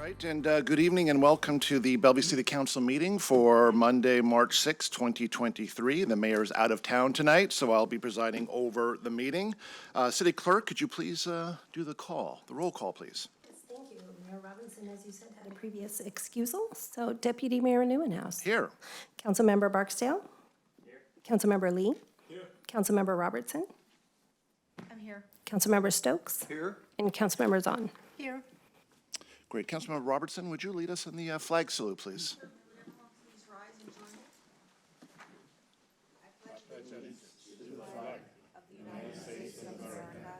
right, and good evening and welcome to the Bellevue City Council meeting for Monday, March 6, 2023. The mayor's out of town tonight, so I'll be presiding over the meeting. City Clerk, could you please do the roll call, please? Yes, thank you. Mayor Robinson, as you said, had a previous excusal. So Deputy Mayor Neuenhuis. Here. Councilmember Barksdale. Here. Councilmember Lee. Here. Councilmember Robertson. I'm here. Councilmember Stokes. Here. And Councilmember Zahn. Here. Great. Councilmember Robertson, would you lead us in the flag salute, please? Please rise and join me. I pledge allegiance to the flag of the United States of America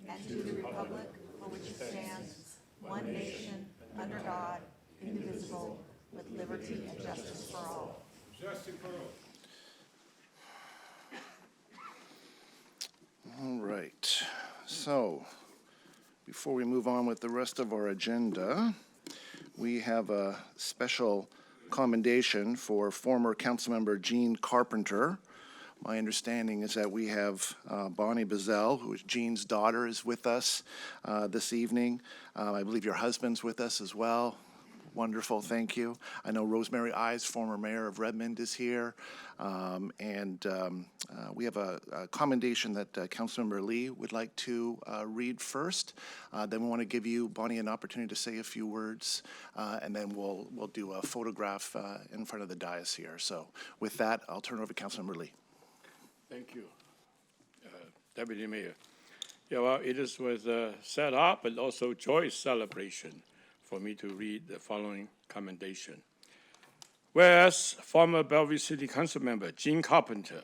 and to the republic for which it stands, one nation, under God, indivisible, with liberty and justice for all. All right. So, before we move on with the rest of our agenda, we have a special commendation for former Councilmember Jean Carpenter. My understanding is that we have Bonnie Bazell, who is Jean's daughter, is with us this evening. I believe your husband's with us as well. Wonderful, thank you. I know Rosemary Ives, former mayor of Redmond, is here. We have a commendation that Councilmember Lee would like to read first. Then we want to give you, Bonnie, an opportunity to say a few words, and then we'll do a photograph in front of the dais here. So with that, I'll turn it over to Councilmember Lee. Thank you, Deputy Mayor. Yeah, well, it is with set up but also joyous celebration for me to read the following commendation. Whereas former Bellevue City Council member Jean Carpenter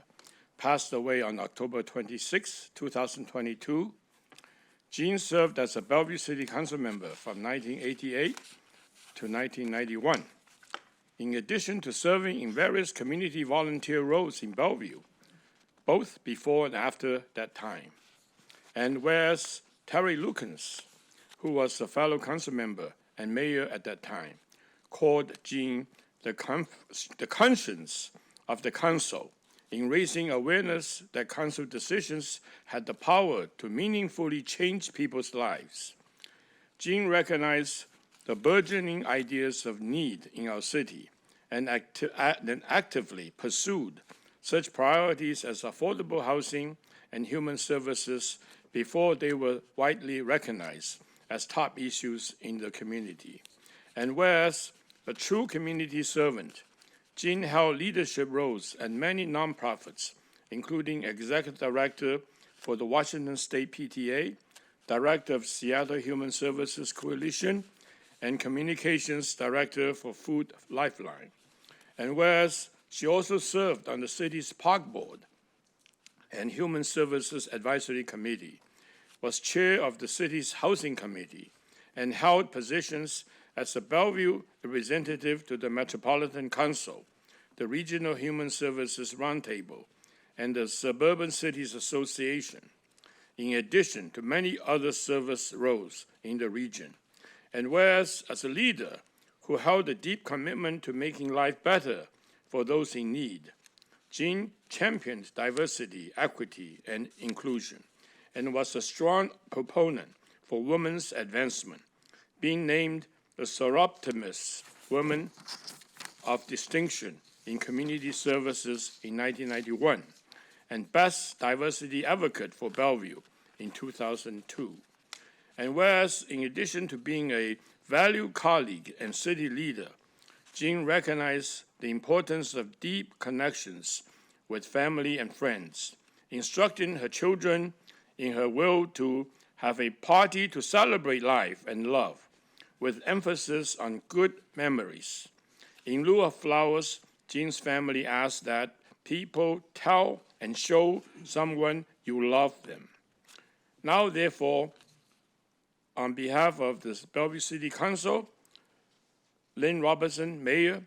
passed away on October 26, 2022, Jean served as a Bellevue City Council member from 1988 to 1991. In addition to serving in various community volunteer roles in Bellevue, both before and after that time. And whereas Terry Lukens, who was a fellow council member and mayor at that time, called Jean the conscience of the council in raising awareness that council decisions had the power to meaningfully change people's lives. Jean recognized the burgeoning ideas of need in our city and actively pursued such priorities as affordable housing and human services before they were widely recognized as top issues in the community. And whereas a true community servant, Jean held leadership roles at many nonprofits, including Executive Director for the Washington State PTA, Director of Seattle Human Services Coalition, and Communications Director for Food Lifeline. And whereas she also served on the city's Park Board and Human Services Advisory Committee, was chair of the city's Housing Committee, and held positions as a Bellevue representative to the Metropolitan Council, the Regional Human Services Roundtable, and the Suburban Cities Association, in addition to many other service roles in the region. And whereas as a leader who held a deep commitment to making life better for those in need, Jean championed diversity, equity, and inclusion, and was a strong proponent for women's advancement, being named the Soroptimist Woman of Distinction in Community Services in 1991, and Best Diversity Advocate for Bellevue in 2002. And whereas, in addition to being a valued colleague and city leader, Jean recognized the importance of deep connections with family and friends, instructing her children in her will to have a party to celebrate life and love, with emphasis on good memories. In lieu of flowers, Jean's family asked that people tell and show someone you love them. Now, therefore, on behalf of the Bellevue City Council, Lynn Robertson, Mayor,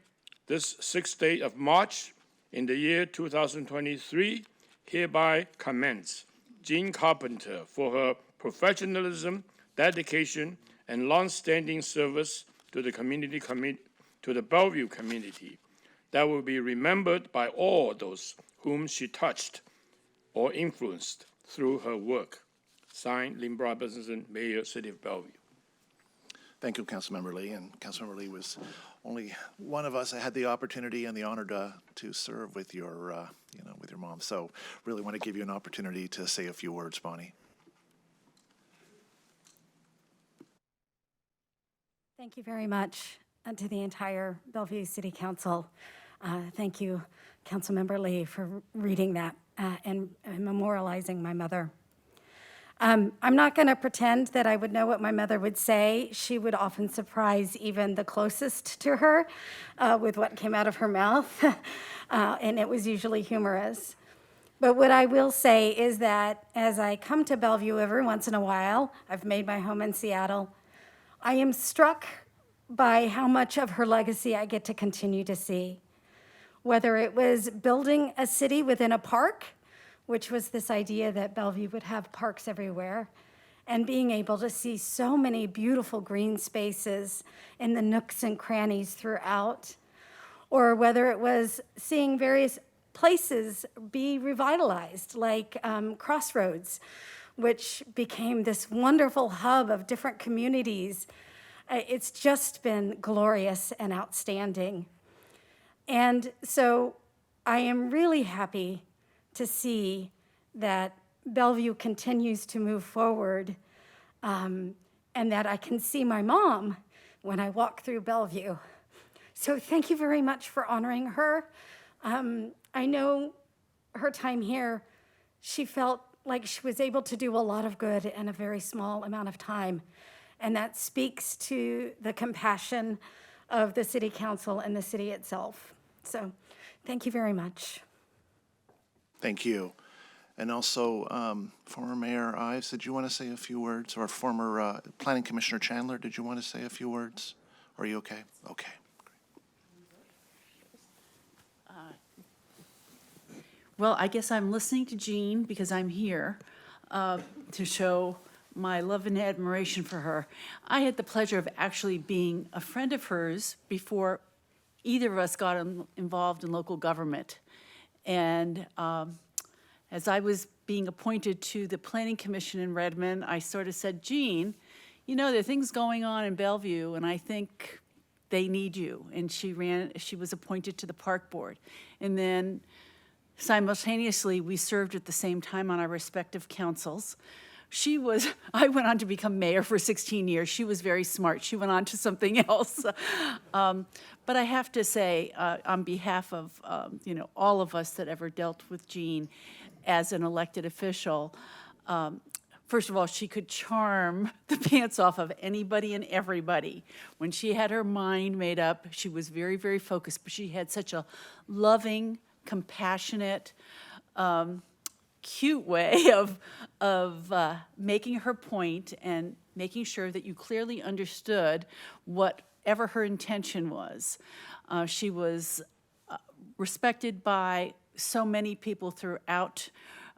this 6th day of March in the year 2023, hereby commends Jean Carpenter for her professionalism, dedication, and long-standing service to the Bellevue community that will be remembered by all those whom she touched or influenced through her work. Signed, Lynn Robertson, Mayor, City of Bellevue. Thank you, Councilmember Lee. And Councilmember Lee was only one of us that had the opportunity and the honor to serve with your, with your mom. So really want to give you an opportunity to say a few words, Bonnie. Thank you very much to the entire Bellevue City Council. Thank you, Councilmember Lee, for reading that and memorializing my mother. I'm not going to pretend that I would know what my mother would say. She would often surprise even the closest to her with what came out of her mouth, and it was usually humorous. But what I will say is that as I come to Bellevue every once in a while, I've made my home in Seattle, I am struck by how much of her legacy I get to continue to see. Whether it was building a city within a park, which was this idea that Bellevue would have parks everywhere, and being able to see so many beautiful green spaces in the nooks and crannies throughout, or whether it was seeing various places be revitalized, like Crossroads, which became this wonderful hub of different communities. It's just been glorious and outstanding. And so I am really happy to see that Bellevue continues to move forward, and that I can see my mom when I walk through Bellevue. So thank you very much for honoring her. I know her time here, she felt like she was able to do a lot of good in a very small amount of time. And that speaks to the compassion of the City Council and the city itself. So thank you very much. Thank you. And also, former Mayor Ives, did you want to say a few words? Or former Planning Commissioner Chandler, did you want to say a few words? Are you okay? Okay. Well, I guess I'm listening to Jean because I'm here to show my love and admiration for her. I had the pleasure of actually being a friend of hers before either of us got involved in local government. And as I was being appointed to the Planning Commission in Redmond, I sort of said, Jean, you know, there are things going on in Bellevue, and I think they need you. And she was appointed to the Park Board. And then simultaneously, we served at the same time on our respective councils. I went on to become mayor for 16 years. She was very smart. She went on to something else. But I have to say, on behalf of, all of us that ever dealt with Jean as an elected official, first of all, she could charm the pants off of anybody and everybody. When she had her mind made up, she was very, very focused, but she had such a loving, compassionate, cute way of making her point and making sure that you clearly understood whatever her intention was. She was respected by so many people throughout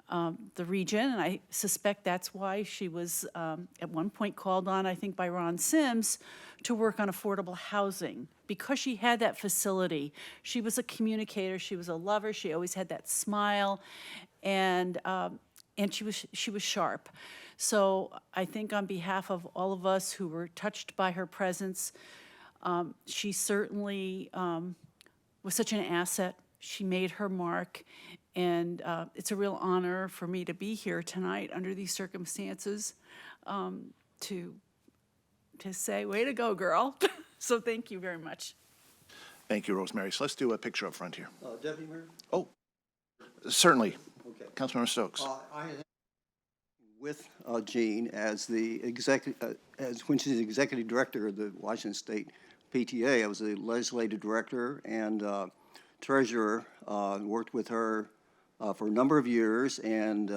the region, and I suspect that's why she was at one point called on, I think, by Ron Sims to work on affordable housing. Because she had that facility, she was a communicator, she was a lover, she always had that smile, and she was sharp. So I think on behalf of all of us who were touched by her presence, she certainly was such an asset. She made her mark, and it's a real honor for me to be here tonight under these circumstances to say, way to go, girl. So thank you very much. Thank you, Rosemary. So let's do a picture up front here. Deputy Mayor? Oh, certainly. Okay. Councilmember Stokes. I had with Jean as the when she's the executive director of the Washington State PTA. I was the legislative director and treasurer. Worked with her for a number of years and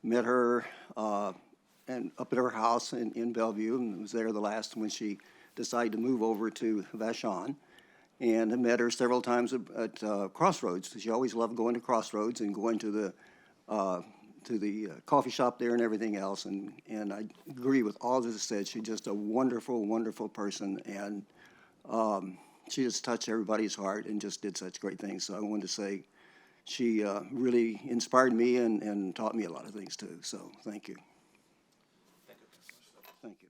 met her and up at her house in Bellevue, and was there the last when she decided to move over to Vashon. And I met her several times at Crossroads. She always loved going to Crossroads and going to the coffee shop there and everything else. And I agree with all that is said. She's just a wonderful, wonderful person. And she just touched everybody's heart and just did such great things. So I wanted to say she really inspired me and taught me a lot of things too. So thank you. Thank you.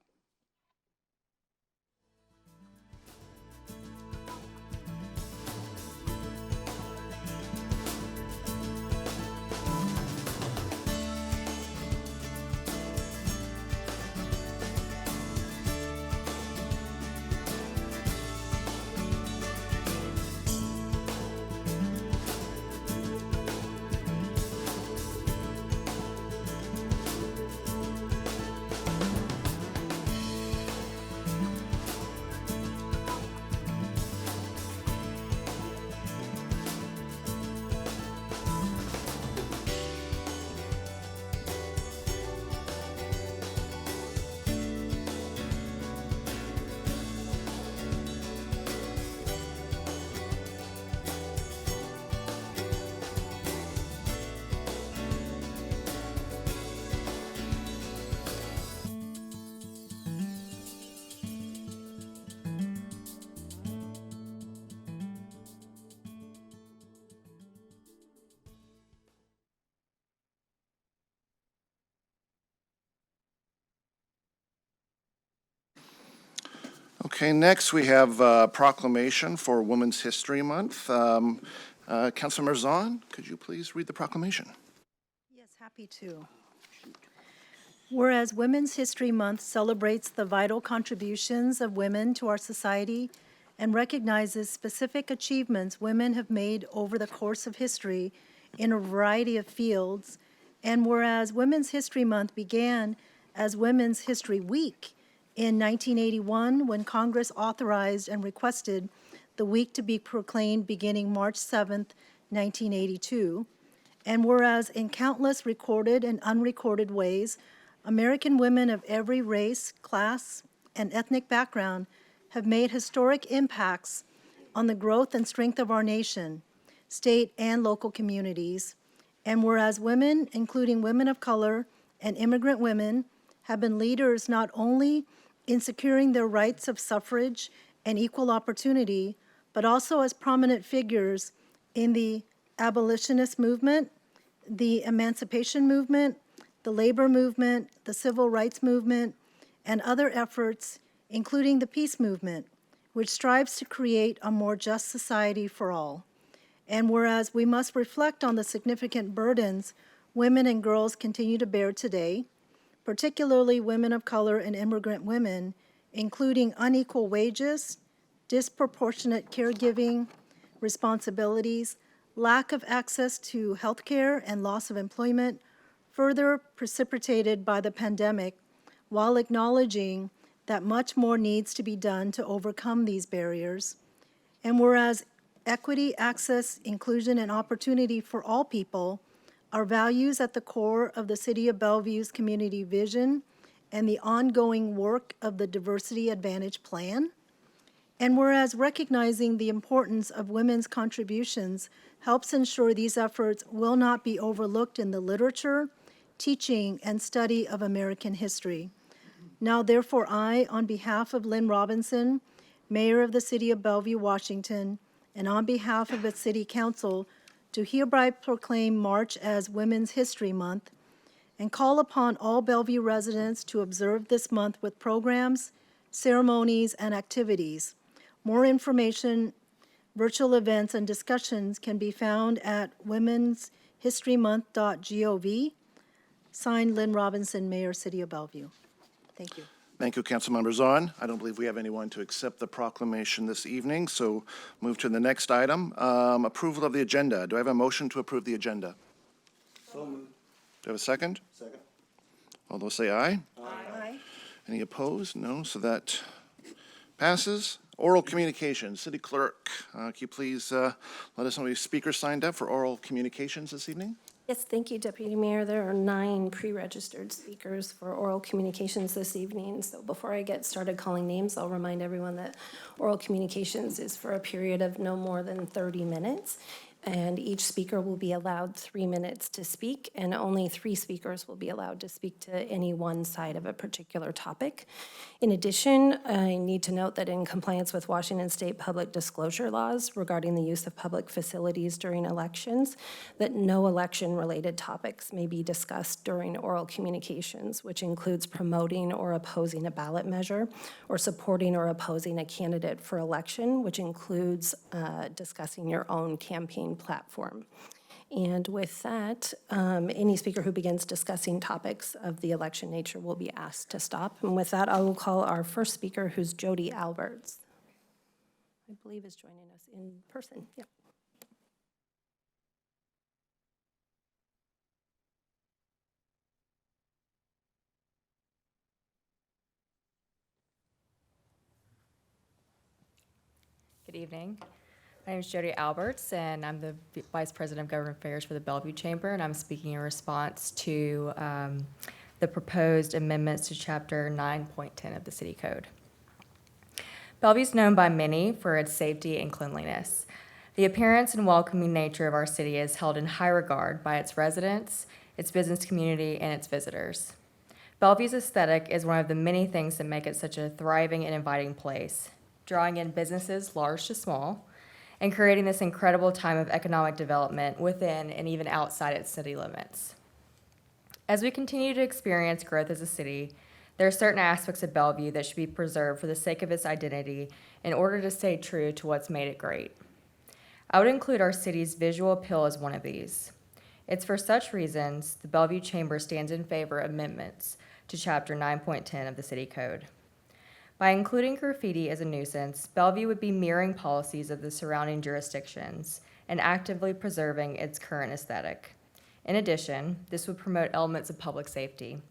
Okay, next we have proclamation for Women's History Month. Councilmember Zahn, could you please read the proclamation? Yes, happy to. Whereas Women's History Month celebrates the vital contributions of women to our society and recognizes specific achievements women have made over the course of history in a variety of fields, and whereas Women's History Month began as Women's History Week in 1981, when Congress authorized and requested the week to be proclaimed beginning March 7th, 1982, and whereas in countless recorded and unrecorded ways, American women of every race, class, and ethnic background have made historic impacts on the growth and strength of our nation, state, and local communities. And whereas women, including women of color and immigrant women, have been leaders not only in securing their rights of suffrage and equal opportunity, but also as prominent figures in the abolitionist movement, the emancipation movement, the labor movement, the civil rights movement, and other efforts, including the peace movement, which strives to create a more just society for all. And whereas we must reflect on the significant burdens women and girls continue to bear today, particularly women of color and immigrant women, including unequal wages, disproportionate caregiving responsibilities, lack of access to health care, and loss of employment, further precipitated by the pandemic, while acknowledging that much more needs to be done to overcome these barriers. And whereas equity, access, inclusion, and opportunity for all people are values at the core of the City of Bellevue's community vision and the ongoing work of the Diversity Advantage Plan, and whereas recognizing the importance of women's contributions helps ensure these efforts will not be overlooked in the literature, teaching, and study of American history. Now, therefore, I, on behalf of Lynn Robinson, Mayor of the City of Bellevue, Washington, and on behalf of its City Council, do hereby proclaim March as Women's History Month and call upon all Bellevue residents to observe this month with programs, ceremonies, and activities. More information, virtual events, and discussions can be found at womenshistorymonth.gov. Signed, Lynn Robinson, Mayor, City of Bellevue. Thank you. Thank you, Councilmember Zahn. I don't believe we have anyone to accept the proclamation this evening, so move to the next item. Approval of the agenda. Do I have a motion to approve the agenda? So moved. Do I have a second? Second. All those say aye. Aye. Any opposed? No, so that passes. Oral communications. City Clerk, can you please let us know if speakers signed up for oral communications this evening? Yes, thank you, Deputy Mayor. There are 9 pre-registered speakers for oral communications this evening. So before I get started calling names, I'll remind everyone that oral communications is for a period of no more than 30 minutes. And each speaker will be allowed 3 minutes to speak, and only 3 speakers will be allowed to speak to any one side of a particular topic. In addition, I need to note that in compliance with Washington State public disclosure laws regarding the use of public facilities during elections, that no election-related topics may be discussed during oral communications, which includes promoting or opposing a ballot measure, or supporting or opposing a candidate for election, which includes discussing your own campaign platform. And with that, any speaker who begins discussing topics of the election nature will be asked to stop. And with that, I will call our first speaker, who's Jody Alberts. I believe is joining us in person. Yeah. Good evening. My name is Jody Alberts, and I'm the Vice President of Government Affairs for the Bellevue Chamber, and I'm speaking in response to the proposed amendments to Chapter 9.10 of the City Code. Bellevue is known by many for its safety and cleanliness. The appearance and welcoming nature of our city is held in high regard by its residents, its business community, and its visitors. Bellevue's aesthetic is one of the many things that make it such a thriving and inviting place, drawing in businesses large to small, and creating this incredible time of economic development within and even outside its city limits. As we continue to experience growth as a city, There are certain aspects of Bellevue that should be preserved for the sake of its identity in order to stay true to what's made it great. I would include our city's visual appeal as one of these. It's for such reasons the Bellevue Chamber stands in favor of amendments to Chapter 9.10 of the City Code. By including graffiti as a nuisance, Bellevue would be mirroring policies of the surrounding jurisdictions and actively preserving its current aesthetic. In addition, this would promote elements of public safety.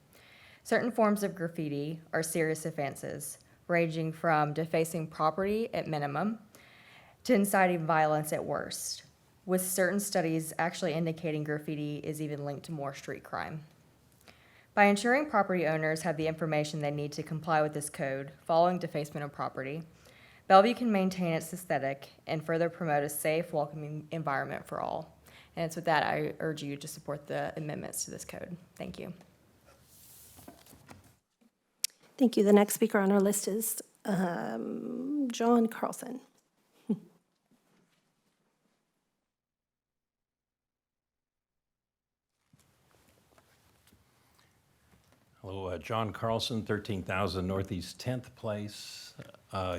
Certain forms of graffiti are serious offenses, ranging from defacing property at minimum to inciting violence at worst, with certain studies actually indicating graffiti is even linked to more street crime. By ensuring property owners have the information they need to comply with this code following defacement of property, Bellevue can maintain its aesthetic and further promote a safe, welcoming environment for all. And it's with that I urge you to support the amendments to this code. Thank you. Thank you. The next speaker on our list is John Carlson. Hello, John Carlson, 13,000 Northeast 10th Place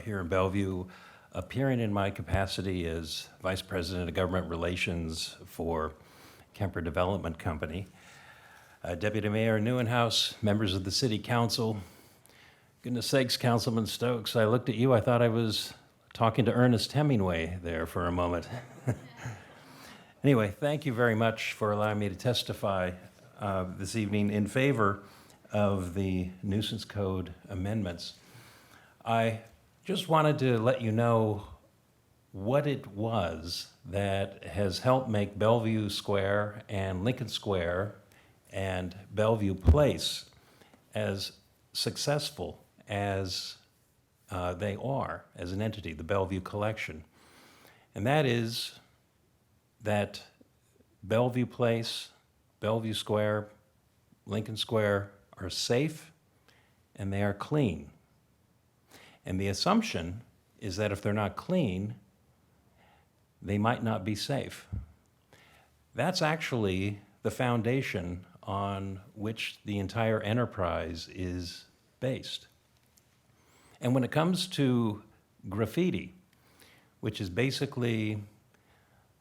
here in Bellevue, appearing in my capacity as Vice President of Government Relations for Kemper Development Company. Deputy Mayor Neuenhuis, members of the City Council, goodness sakes, Councilman Stokes, I looked at you, I thought I was talking to Ernest Hemingway there for a moment. Anyway, thank you very much for allowing me to testify this evening in favor of the nuisance code amendments. I just wanted to let you know what it was that has helped make Bellevue Square and Lincoln Square and Bellevue Place as successful as they are as an entity, the Bellevue Collection. And that is that Bellevue Place, Bellevue Square, Lincoln Square are safe and they are clean. And the assumption is that if they're not clean, they might not be safe. That's actually the foundation on which the entire enterprise is based. And when it comes to graffiti, which is basically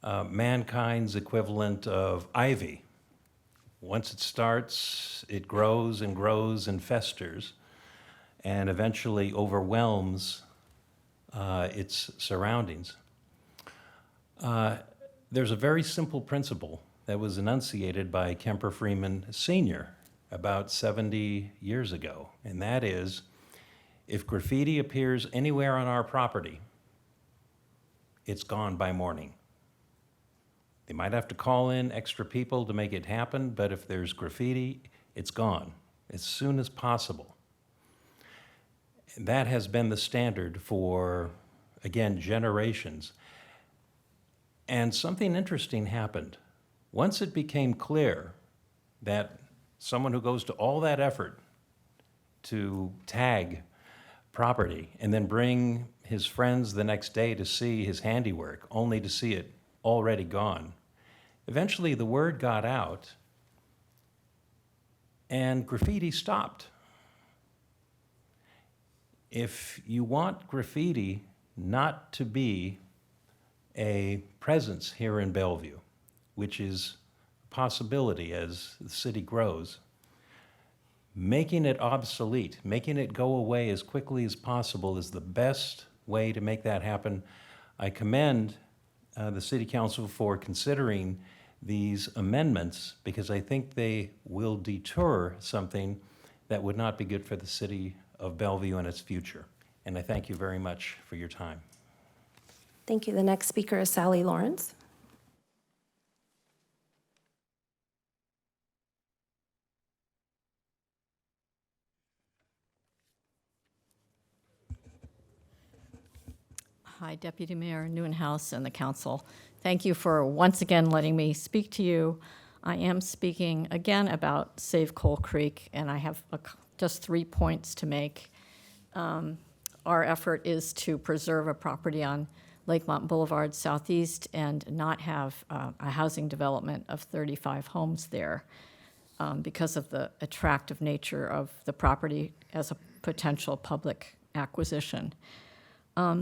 mankind's equivalent of ivy, once it starts, it grows and grows and festers and eventually overwhelms its surroundings. There's a very simple principle that was enunciated by Kemper Freeman Sr. about 70 years ago, and that is, if graffiti appears anywhere on our property, it's gone by morning. They might have to call in extra people to make it happen, but if there's graffiti, it's gone as soon as possible. That has been the standard for, again, generations. And something interesting happened. Once it became clear that someone who goes to all that effort to tag property and then bring his friends the next day to see his handiwork, only to see it already gone, eventually the word got out and graffiti stopped. If you want graffiti not to be a presence here in Bellevue, which is a possibility as the city grows, making it obsolete, making it go away as quickly as possible is the best way to make that happen. I commend the City Council for considering these amendments because I think they will deter something that would not be good for the city of Bellevue and its future. And I thank you very much for your time. Thank you. The next speaker is Sally Lawrence. Hi, Deputy Mayor Neuenhuis and the council. Thank you for once again letting me speak to you. I am speaking again about Save Coal Creek, and I have just 3 points to make. Our effort is to preserve a property on Lakemont Boulevard Southeast and not have a housing development of 35 homes there. because of the attractive nature of the property as a potential public acquisition.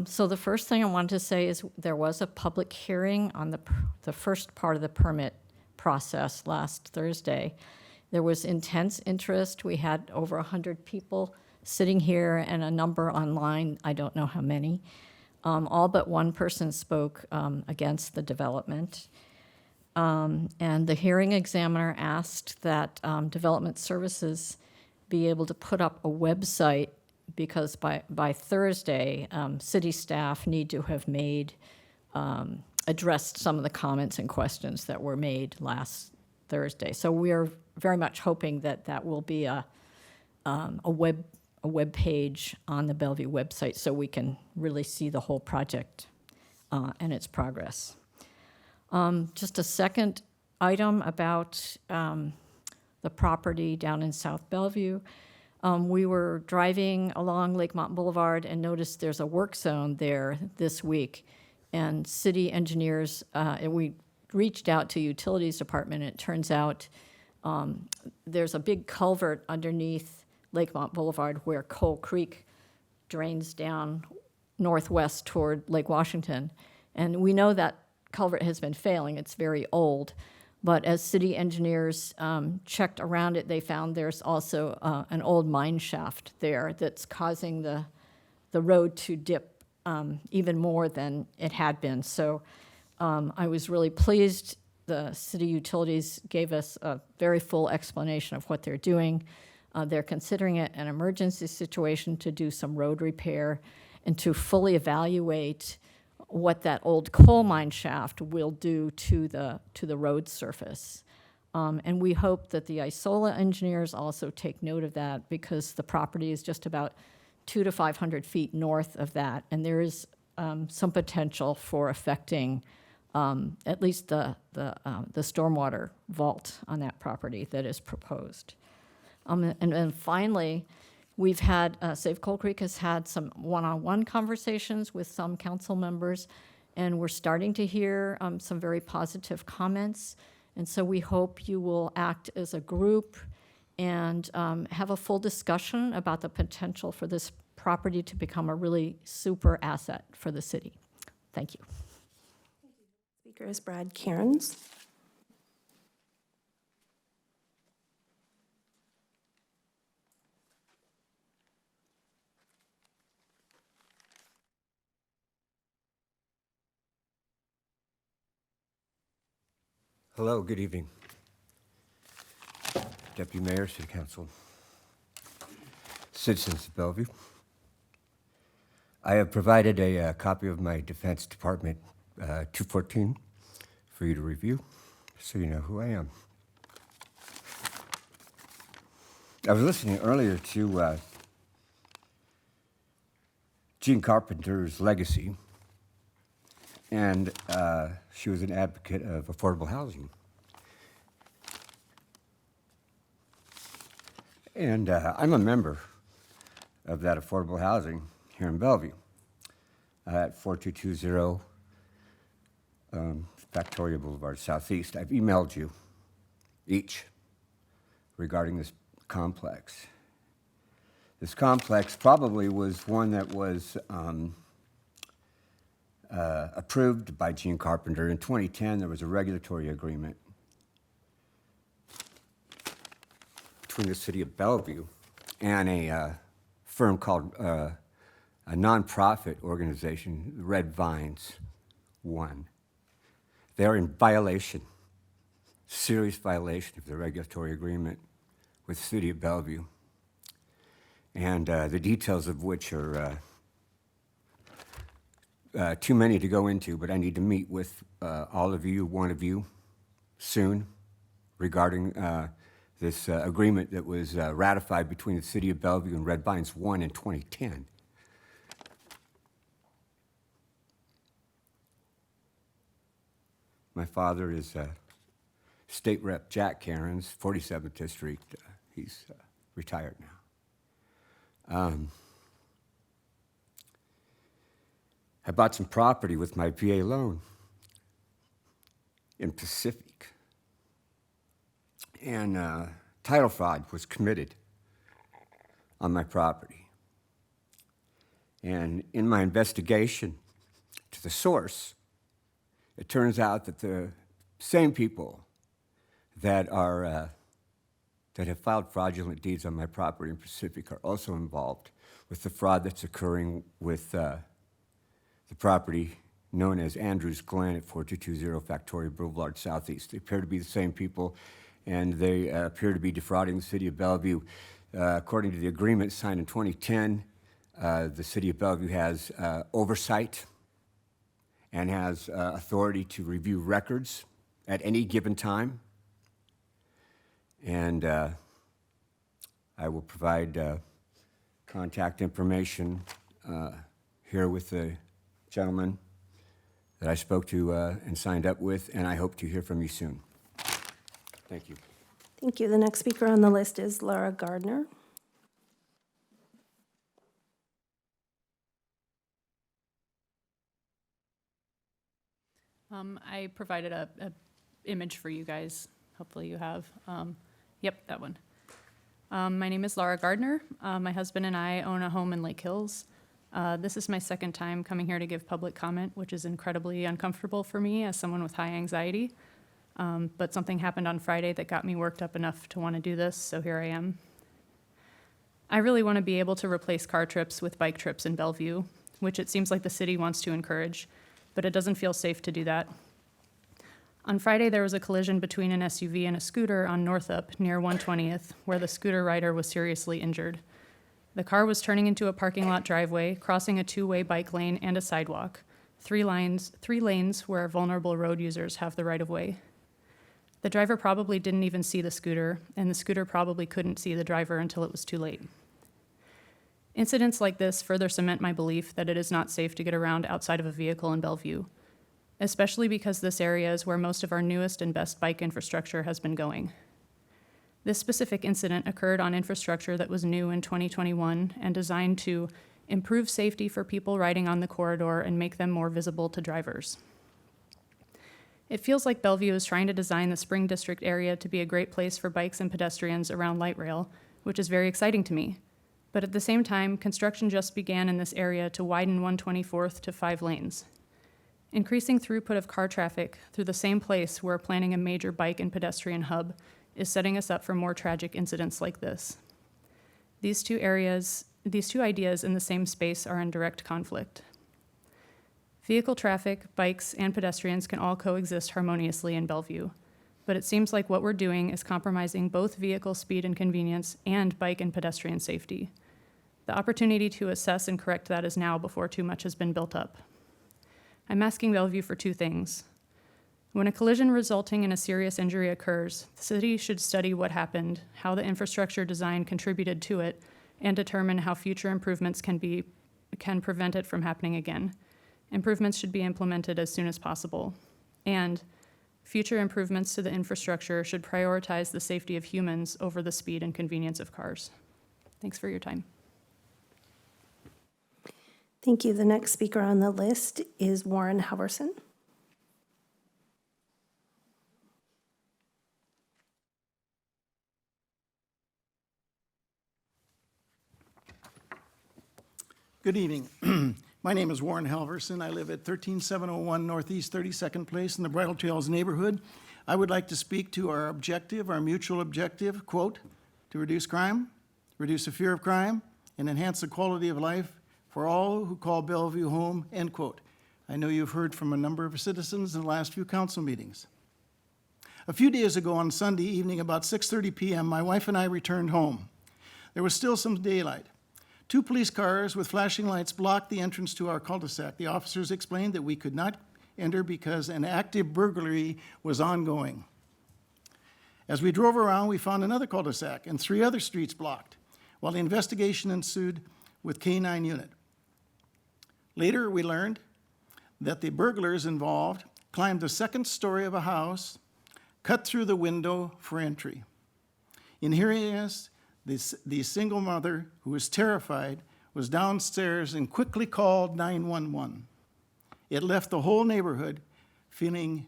So the first thing I wanted to say is there was a public hearing on the first part of the permit process last Thursday. There was intense interest. We had over 100 people sitting here and a number online, I don't know how many. All but one person spoke against the development. And the hearing examiner asked that Development Services be able to put up a website because by Thursday, city staff need to have addressed some of the comments and questions that were made last Thursday. So we are very much hoping that that will be a web page on the Bellevue website so we can really see the whole project and its progress. Just a second item about the property down in South Bellevue. We were driving along Lakemont Boulevard and noticed there's a work zone there this week. And city engineers, and we reached out to Utilities Department, and it turns out there's a big culvert underneath Lakemont Boulevard where Coal Creek drains down northwest toward Lake Washington. And we know that culvert has been failing. It's very old. But as city engineers checked around it, they found there's also an old mine shaft there that's causing the road to dip even more than it had been. So I was really pleased. The city utilities gave us a very full explanation of what they're doing. They're considering it an emergency situation to do some road repair and to fully evaluate what that old coal mine shaft will do to the road surface. And we hope that the ISOLA engineers also take note of that because the property is just about 200 to 500 feet north of that, and there is some potential for affecting at least the stormwater vault on that property that is proposed. And then finally, we've had, Save Coal Creek has had some one-on-one conversations with some council members, and we're starting to hear some very positive comments. And so we hope you will act as a group and have a full discussion about the potential for this property to become a really super asset for the city. Thank you. Speaker is Brad Cairns. Hello, good evening. Deputy Mayor, City Council, citizens of Bellevue. I have provided a copy of my Defense Department 214 for you to review, so you know who I am. I was listening earlier to Jean Carpenter's legacy, and she was an advocate of affordable housing. And I'm a member of that affordable housing here in Bellevue at 4220 Victoria Boulevard Southeast. I've emailed you each regarding this complex. This complex probably was one that was approved by Jean Carpenter. In 2010, there was a regulatory agreement between the city of Bellevue and a firm called a nonprofit organization, Red Vines One. They're in violation, serious violation of the regulatory agreement with the city of Bellevue, and the details of which are too many to go into, but I need to meet with all of you, one of you, soon regarding this agreement that was ratified between the city of Bellevue and Red Vines One in 2010. My father is State Rep Jack Cairns, 47th District. He's retired now. I bought some property with my VA loan in Pacific. And title fraud was committed on my property. And in my investigation to the source, it turns out that the same people that have filed fraudulent deeds on my property in Pacific are also involved with the fraud that's occurring with the property known as Andrews Glen at 4220 Factoria Boulevard Southeast. They appear to be the same people, and they appear to be defrauding the city of Bellevue. According to the agreement signed in 2010, the city of Bellevue has oversight and has authority to review records at any given time. And I will provide contact information here with the gentleman that I spoke to and signed up with, and I hope to hear from you soon. Thank you. Thank you. The next speaker on the list is Laura Gardner. I provided a image for you guys. Hopefully you have. Yep, that one. My name is Laura Gardner. My husband and I own a home in Lake Hills. This is my second time coming here to give public comment, which is incredibly uncomfortable for me as someone with high anxiety. But something happened on Friday that got me worked up enough to want to do this, so here I am. I really want to be able to replace car trips with bike trips in Bellevue, which it seems like the city wants to encourage, but it doesn't feel safe to do that. On Friday, there was a collision between an SUV and a scooter on Northup near 120th, where the scooter rider was seriously injured. The car was turning into a parking lot driveway, crossing a two-way bike lane and a sidewalk, three lanes where vulnerable road users have the right-of-way. The driver probably didn't even see the scooter, and the scooter probably couldn't see the driver until it was too late. Incidents like this further cement my belief that it is not safe to get around outside of a vehicle in Bellevue, especially because this area is where most of our newest and best bike infrastructure has been going. This specific incident occurred on infrastructure that was new in 2021 and designed to improve safety for people riding on the corridor and make them more visible to drivers. It feels like Bellevue is trying to design the Spring District area to be a great place for bikes and pedestrians around light rail, which is very exciting to me. But at the same time, construction just began in this area to widen 124th to 5 lanes. Increasing throughput of car traffic through the same place we're planning a major bike and pedestrian hub is setting us up for more tragic incidents like this. These two ideas in the same space are in direct conflict. Vehicle traffic, bikes, and pedestrians can all coexist harmoniously in Bellevue, but it seems like what we're doing is compromising both vehicle speed and convenience and bike and pedestrian safety. The opportunity to assess and correct that is now before too much has been built up. I'm asking Bellevue for 2 things. When a collision resulting in a serious injury occurs, the city should study what happened, how the infrastructure design contributed to it, and determine how future improvements can prevent it from happening again. Improvements should be implemented as soon as possible. And future improvements to the infrastructure should prioritize the safety of humans over the speed and convenience of cars. Thanks for your time. Thank you. The next speaker on the list is Warren Halverson. Good evening. My name is Warren Halverson. I live at 13701 Northeast 32nd Place in the Bridle Trails neighborhood. I would like to speak to our objective, our mutual objective, quote, to reduce crime, reduce the fear of crime, and enhance the quality of life for all who call Bellevue home, end quote. I know you've heard from a number of citizens in the last few council meetings. A few days ago on Sunday evening, about 6:30 p.m., my wife and I returned home. There was still some daylight. 2 police cars with flashing lights blocked the entrance to our cul-de-sac. The officers explained that we could not enter because an active burglary was ongoing. As we drove around, we found another cul-de-sac and 3 other streets blocked, while the investigation ensued with K-9 unit. Later, we learned that the burglars involved climbed the 2nd story of a house, cut through the window for entry. In hearing us, the single mother, who was terrified, was downstairs and quickly called 911. It left the whole neighborhood feeling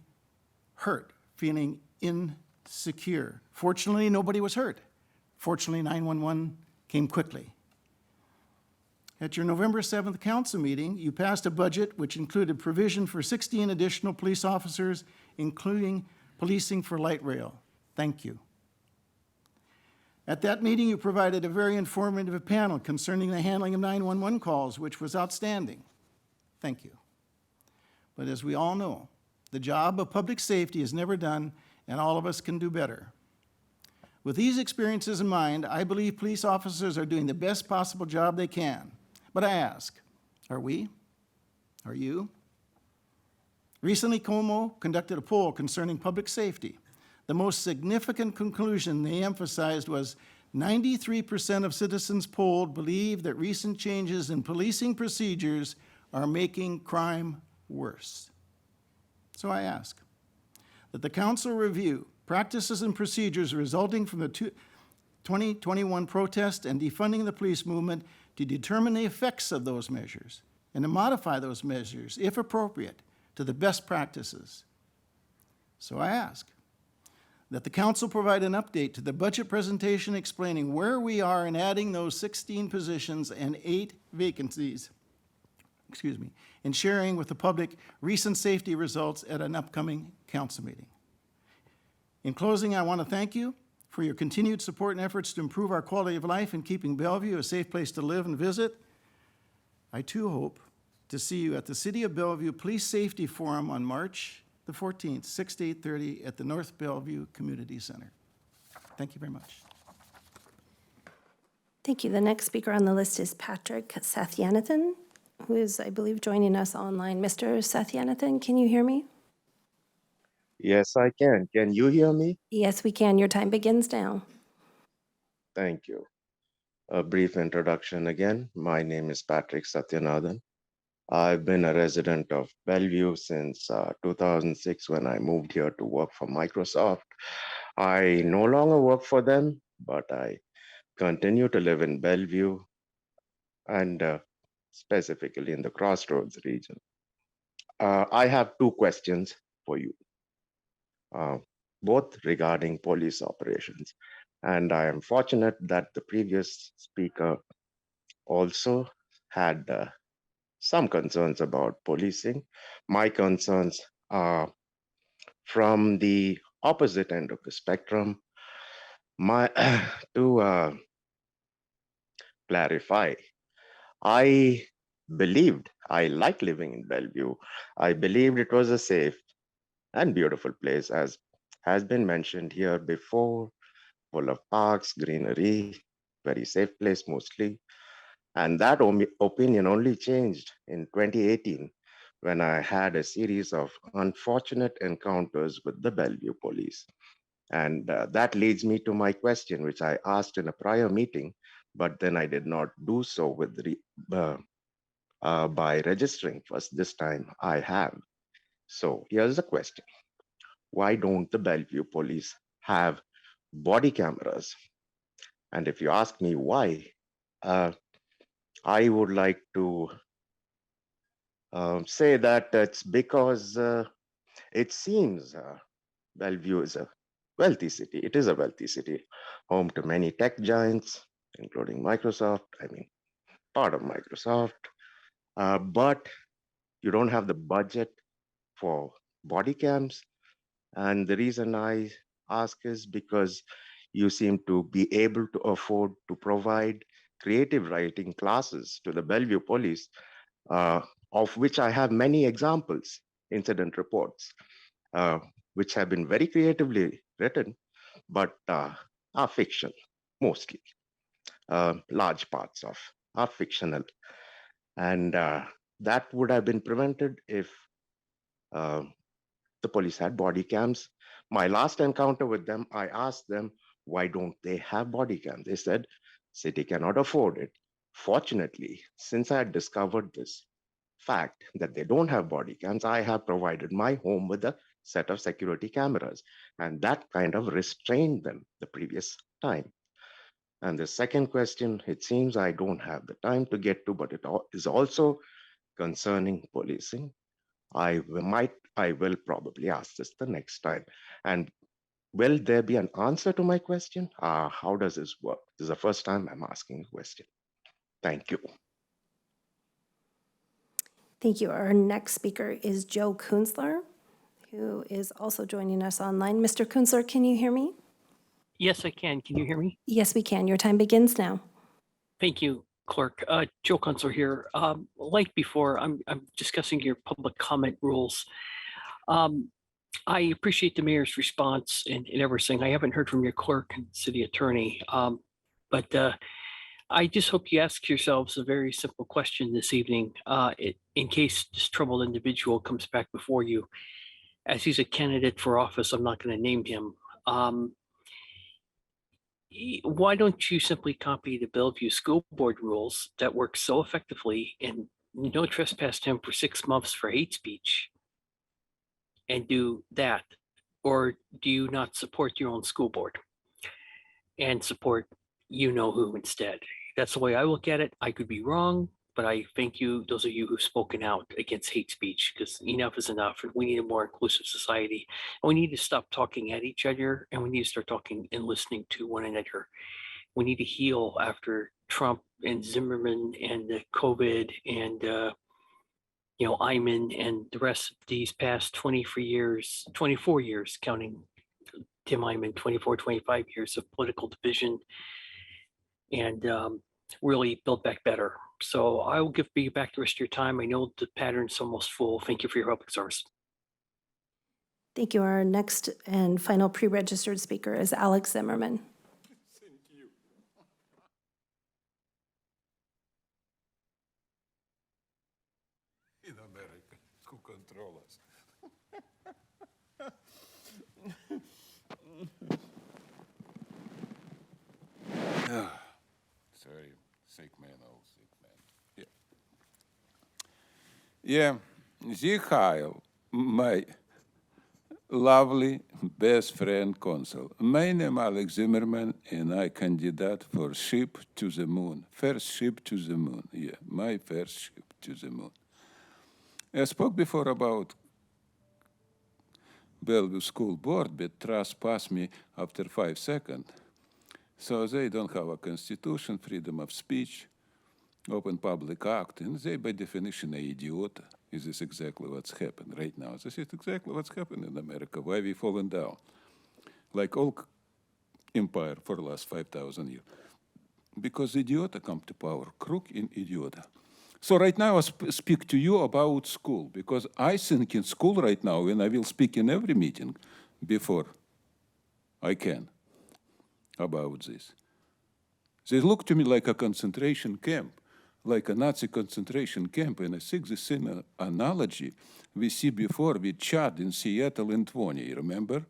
hurt, feeling insecure. Fortunately, nobody was hurt. Fortunately, 911 came quickly. At your November 7th council meeting, you passed a budget which included provision for 16 additional police officers, including policing for light rail. Thank you. At that meeting, you provided a very informative panel concerning the handling of 911 calls, which was outstanding. Thank you. But as we all know, the job of public safety is never done, and all of us can do better. With these experiences in mind, I believe police officers are doing the best possible job they can. But I ask, are we? Are you? Recently, Como conducted a poll concerning public safety. The most significant conclusion they emphasized was 93% of citizens polled believe that recent changes in policing procedures are making crime worse. So I ask that the council review practices and procedures resulting from the 2021 protest and defunding the police movement to determine the effects of those measures and to modify those measures, if appropriate, to the best practices. So I ask that the council provide an update to the budget presentation explaining where we are in adding those 16 positions and 8 vacancies, and sharing with the public recent safety results at an upcoming council meeting. In closing, I want to thank you for your continued support and efforts to improve our quality of life and keeping Bellevue a safe place to live and visit. I too hope to see you at the City of Bellevue Police Safety Forum on March the 14th, 6 to 8:30 at the North Bellevue Community Center. Thank you very much. Thank you. The next speaker on the list is Patrick Satyanathan, who is, I believe, joining us online. Mr. Satyanathan, can you hear me? Yes, I can. Can you hear me? Yes, we can. Your time begins now. Thank you. A brief introduction again. My name is Patrick Satyanathan. I've been a resident of Bellevue since 2006 when I moved here to work for Microsoft. I no longer work for them, but I continue to live in Bellevue and specifically in the Crossroads region. I have two questions for you. Both regarding police operations. And I am fortunate that the previous speaker also had some concerns about policing. My concerns are from the opposite end of the spectrum. To clarify, I like living in Bellevue. I believed it was a safe and beautiful place, as has been mentioned here before, full of parks, greenery, very safe place mostly. And that opinion only changed in 2018 when I had a series of unfortunate encounters with the Bellevue police. And that leads me to my question, which I asked in a prior meeting, but then I did not do so with by registering first. This time I have. So here's the question. Why don't the Bellevue police have body cameras? And if you ask me why, I would like to say that it's because it seems Bellevue is a wealthy city. It is a wealthy city, home to many tech giants, including Microsoft, part of Microsoft. But you don't have the budget for body cams. And the reason I ask is because you seem to be able to afford to provide creative writing classes to the Bellevue police, of which I have many examples, incident reports, which have been very creatively written, but are fiction, mostly. Large parts of are fictional. And that would have been prevented if the police had body cams. My last encounter with them, I asked them, why don't they have body cams? They said, city cannot afford it. Fortunately, since I had discovered this fact that they don't have body cams, I have provided my home with a set of security cameras. And that kind of restrained them the previous time. And the second question, it seems I don't have the time to get to, but it is also concerning policing. I will probably ask this the next time. And will there be an answer to my question? How does this work? This is the first time I'm asking a question. Thank you. Thank you. Our next speaker is Joe Kunzler, who is also joining us online. Mr. Kunzler, can you hear me? Yes, I can. Can you hear me? Yes, we can. Your time begins now. Thank you, Clerk. Joe Kunzler here. Like before, I'm discussing your public comment rules. I appreciate the mayor's response and everything. I haven't heard from your clerk and city attorney. But I just hope you ask yourselves a very simple question this evening, in case this troubled individual comes back before you. As he's a candidate for office, I'm not going to name him. Why don't you simply copy the Bellevue School Board rules that work so effectively and no trespass him for 6 months for hate speech and do that? Or do you not support your own school board and support you know who instead? That's the way I look at it. I could be wrong, but I thank you, those of you who've spoken out against hate speech, because enough is enough, and we need a more inclusive society. And we need to stop talking at each other, and we need to start talking and listening to one another. We need to heal after Trump and Zimmerman and the COVID and Iman and the rest of these past 24 years, counting Tim Iman, 24, 25 years of political division, and really build back better. So I will give you back the rest of your time. I know the pattern's almost full. Thank you for your help, service. Thank you. Our next and final pre-registered speaker is Alex Zimmerman. In America, who control us. Sorry, sick man, oh, sick man. Yeah, Zichail, my lovely best friend consul. My name Alex Zimmerman, and I candidate for ship to the moon. First ship to the moon, yeah, my first ship to the moon. I spoke before about Bellevue School Board, but trust passed me after 5 seconds. So they don't have a constitution, freedom of speech, open public act, and they by definition are idiot. Is this exactly what's happened right now? This is exactly what's happened in America, why we fallen down. Like all empire for the last 5,000 years. Because idiota come to power, crook in idiota. So right now I speak to you about school, because I think in school right now, and I will speak in every meeting before I can about this. They look to me like a concentration camp, like a Nazi concentration camp, and I think the same analogy we see before with Chad in Seattle in 20, remember?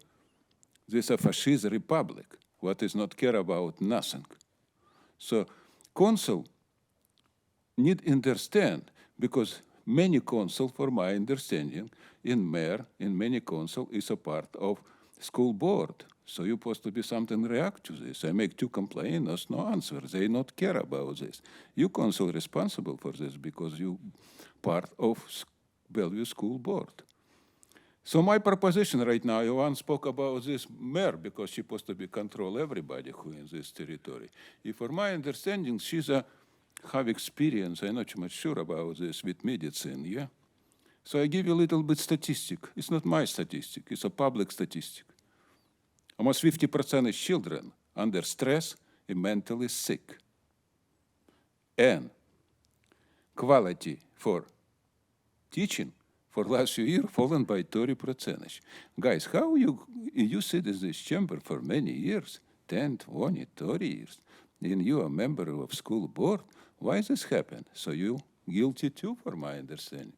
This is a fascist republic, what is not care about nothing. So consul need understand, because many consul, for my understanding, in mayor, in many consul is a part of school board. So you're supposed to be something react to this. I make 2 complaints, no answer. They not care about this. You consul responsible for this because you part of Bellevue School Board. So my proposition right now, Johan spoke about this mayor because she's supposed to be control everybody who in this territory. If for my understanding, she's have experience, I'm not too much sure about this with medicine, yeah? So I give you a little bit statistic. It's not my statistic, it's a public statistic. Almost 50% of children under stress and mentally sick. And quality for teaching for last year fallen by 30%. Guys, how you sit in this chamber for many years, 10, 20, 30 years, and you are a member of school board, why this happen? So you guilty too, for my understanding.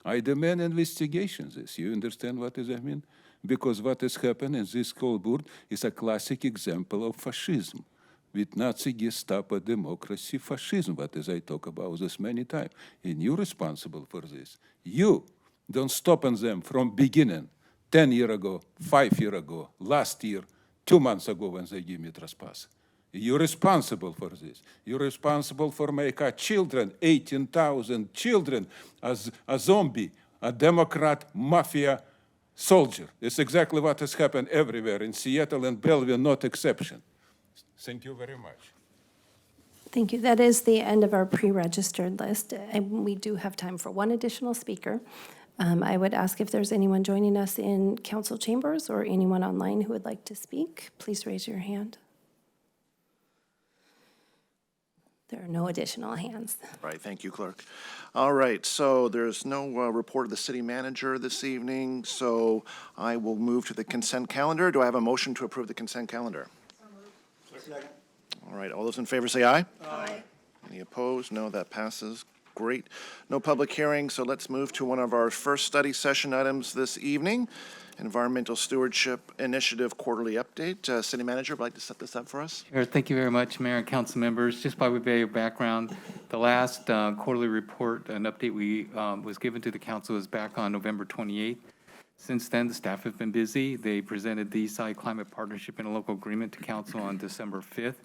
I demand investigations. This. You understand what does that mean? Because what has happened in this school board is a classic example of fascism. With Nazi Gestapo democracy fascism, what as I talk about this many times. And you're responsible for this. You don't stop on them from beginning, 10 years ago, 5 years ago, last year, 2 months ago when they give me trespass. You're responsible for this. You're responsible for make our children, 18,000 children, as a zombie, a Democrat mafia soldier. It's exactly what has happened everywhere, in Seattle and Bellevue, not exception. Thank you very much. Thank you. That is the end of our pre-registered list. And we do have time for one additional speaker. I would ask if there's anyone joining us in council chambers or anyone online who would like to speak. Please raise your hand. There are no additional hands. Right, thank you, Clerk. All right, so there's no report of the city manager this evening, so I will move to the consent calendar. Do I have a motion to approve the consent calendar? All right, all those in favor say aye. Aye. Any opposed? No, that passes. Great. No public hearing, so let's move to one of our first study session items this evening, Environmental Stewardship Initiative Quarterly Update. City Manager, would like to set this up for us? Sure. Thank you very much, Mayor and council members. Just by way of background, the last quarterly report, an update was given to the council was back on November 28th. Since then, the staff have been busy. They presented the Eastside Climate Partnership Interlocal Agreement to council on December 5th,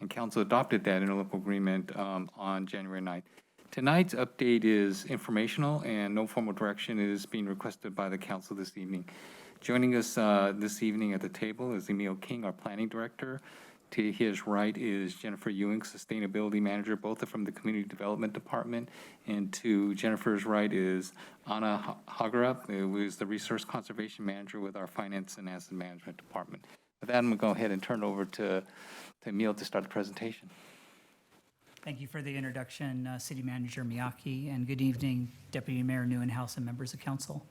and council adopted that interlocal agreement on January 9th. Tonight's update is informational, and no formal direction is being requested by the council this evening. Joining us this evening at the table is Emil King, our planning director. To his right is Jennifer Ewing, sustainability manager, both are from the community development department. And to Jennifer's right is Anna Hagerup, who is the resource conservation manager with our finance and asset management department. With that, I'm going to go ahead and turn it over to Emil to start the presentation. Thank you for the introduction, City Manager Miyake, and good evening, Deputy Mayor Neuenhuis and members of council.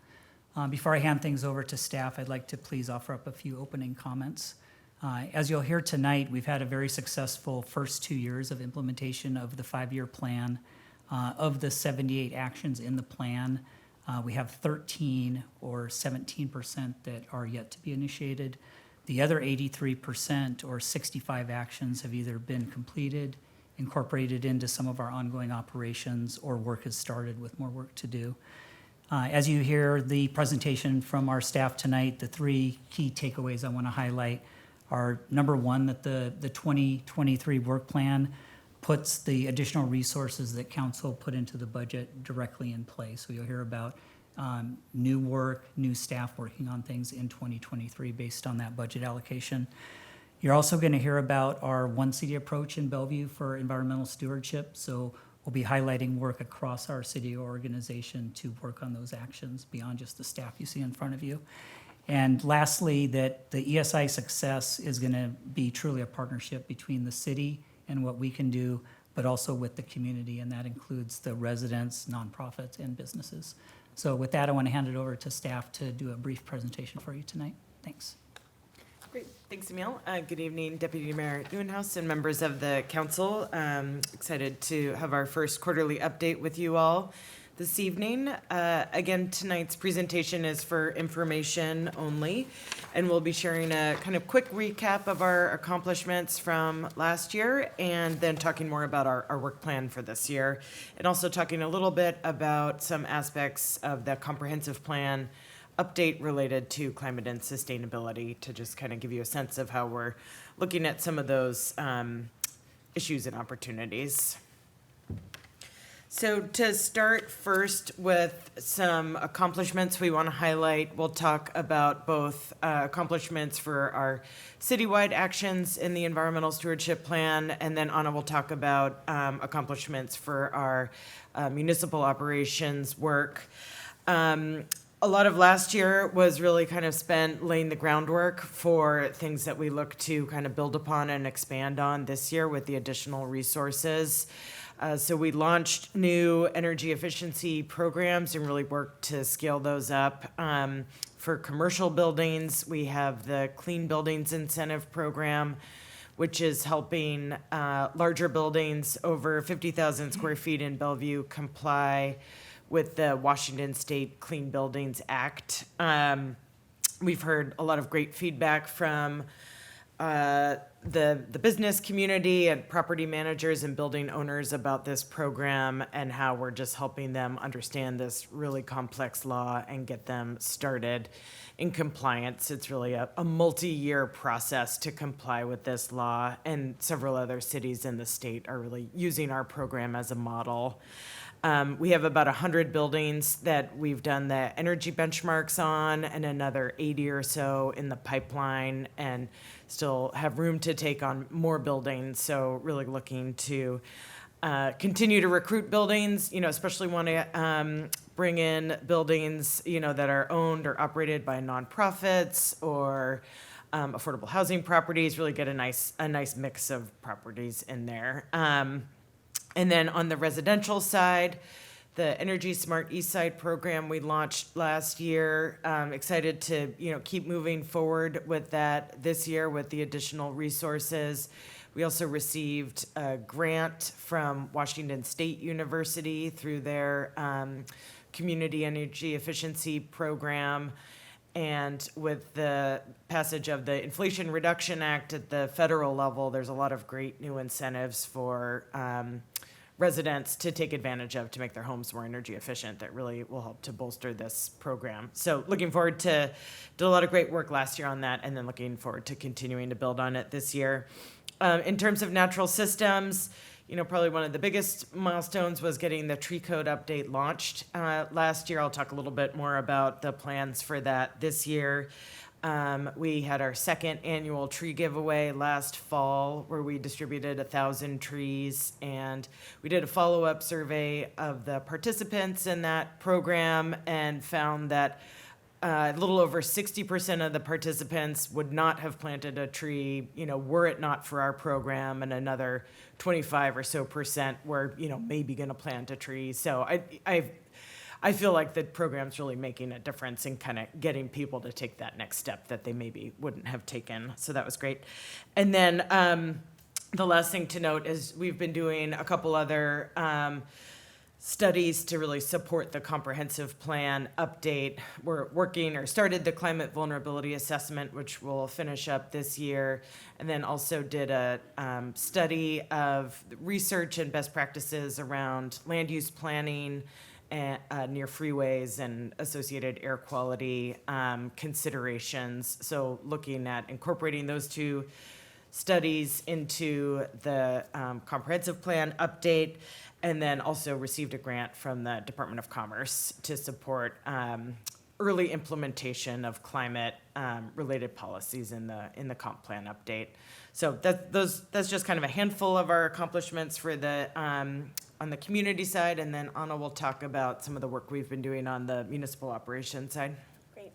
Before I hand things over to staff, I'd like to please offer up a few opening comments. As you'll hear tonight, we've had a very successful first 2 years of implementation of the 5-year plan. Of the 78 actions in the plan, we have 13 or 17% that are yet to be initiated. The other 83% or 65 actions have either been completed, incorporated into some of our ongoing operations, or work has started with more work to do. As you hear the presentation from our staff tonight, the 3 key takeaways I want to highlight are, number one, that the 2023 work plan puts the additional resources that council put into the budget directly in place. So you'll hear about new work, new staff working on things in 2023 based on that budget allocation. You're also going to hear about our One City approach in Bellevue for environmental stewardship. So we'll be highlighting work across our city organization to work on those actions beyond just the staff you see in front of you. And lastly, that the ESI success is going to be truly a partnership between the city and what we can do, but also with the community, and that includes the residents, nonprofits, and businesses. So with that, I want to hand it over to staff to do a brief presentation for you tonight. Thanks. Great, thanks, Emil. Good evening, Deputy Mayor Neuenhuis and members of the council. Excited to have our first quarterly update with you all this evening. Again, tonight's presentation is for information only, and we'll be sharing a kind of quick recap of our accomplishments from last year, and then talking more about our work plan for this year, and also talking a little bit about some aspects of the comprehensive plan update related to climate and sustainability, to just kind of give you a sense of how we're looking at some of those issues and opportunities. So to start first with some accomplishments we want to highlight, we'll talk about both accomplishments for our citywide actions in the environmental stewardship plan, and then Anna will talk about accomplishments for our municipal operations work. A lot of last year was really kind of spent laying the groundwork for things that we look to kind of build upon and expand on this year with the additional resources. So we launched new energy efficiency programs and really worked to scale those up. For commercial buildings, we have the Clean Buildings Incentive Program, which is helping larger buildings over 50,000 square feet in Bellevue comply with the Washington State Clean Buildings Act. We've heard a lot of great feedback from the business community and property managers and building owners about this program, and how we're just helping them understand this really complex law and get them started in compliance. It's really a multi-year process to comply with this law, and several other cities in the state are really using our program as a model. We have about 100 buildings that we've done the energy benchmarks on, and another 80 or so in the pipeline, and still have room to take on more buildings. So really looking to continue to recruit buildings, especially want to bring in buildings, that are owned or operated by nonprofits or affordable housing properties. Really get a nice mix of properties in there. And then on the residential side, the Energy Smart East Side program we launched last year. Excited to keep moving forward with that this year with the additional resources. We also received a grant from Washington State University through their Community Energy Efficiency Program. And with the passage of the Inflation Reduction Act at the federal level, there's a lot of great new incentives for residents to take advantage of to make their homes more energy efficient that really will help to bolster this program. So looking forward to, did a lot of great work last year on that, and then looking forward to continuing to build on it this year. In terms of natural systems, probably one of the biggest milestones was getting the tree code update launched last year. I'll talk a little bit more about the plans for that this year. We had our second annual tree giveaway last fall where we distributed 1,000 trees, and we did a follow-up survey of the participants in that program and found that a little over 60% of the participants would not have planted a tree, were it not for our program, and another 25 or so percent were, maybe going to plant a tree. So I feel like the program's really making a difference in kind of getting people to take that next step that they maybe wouldn't have taken. So that was great. And then the last thing to note is we've been doing a couple other studies to really support the comprehensive plan update. We're working or started the climate vulnerability assessment, which we'll finish up this year, and then also did a study of research and best practices around land use planning near freeways and associated air quality considerations. So looking at incorporating those two studies into the comprehensive plan update, and then also received a grant from the Department of Commerce to support early implementation of climate related policies in the comp plan update. So that's just kind of a handful of our accomplishments for the on the community side, and then Anna will talk about some of the work we've been doing on the municipal operations side. Great.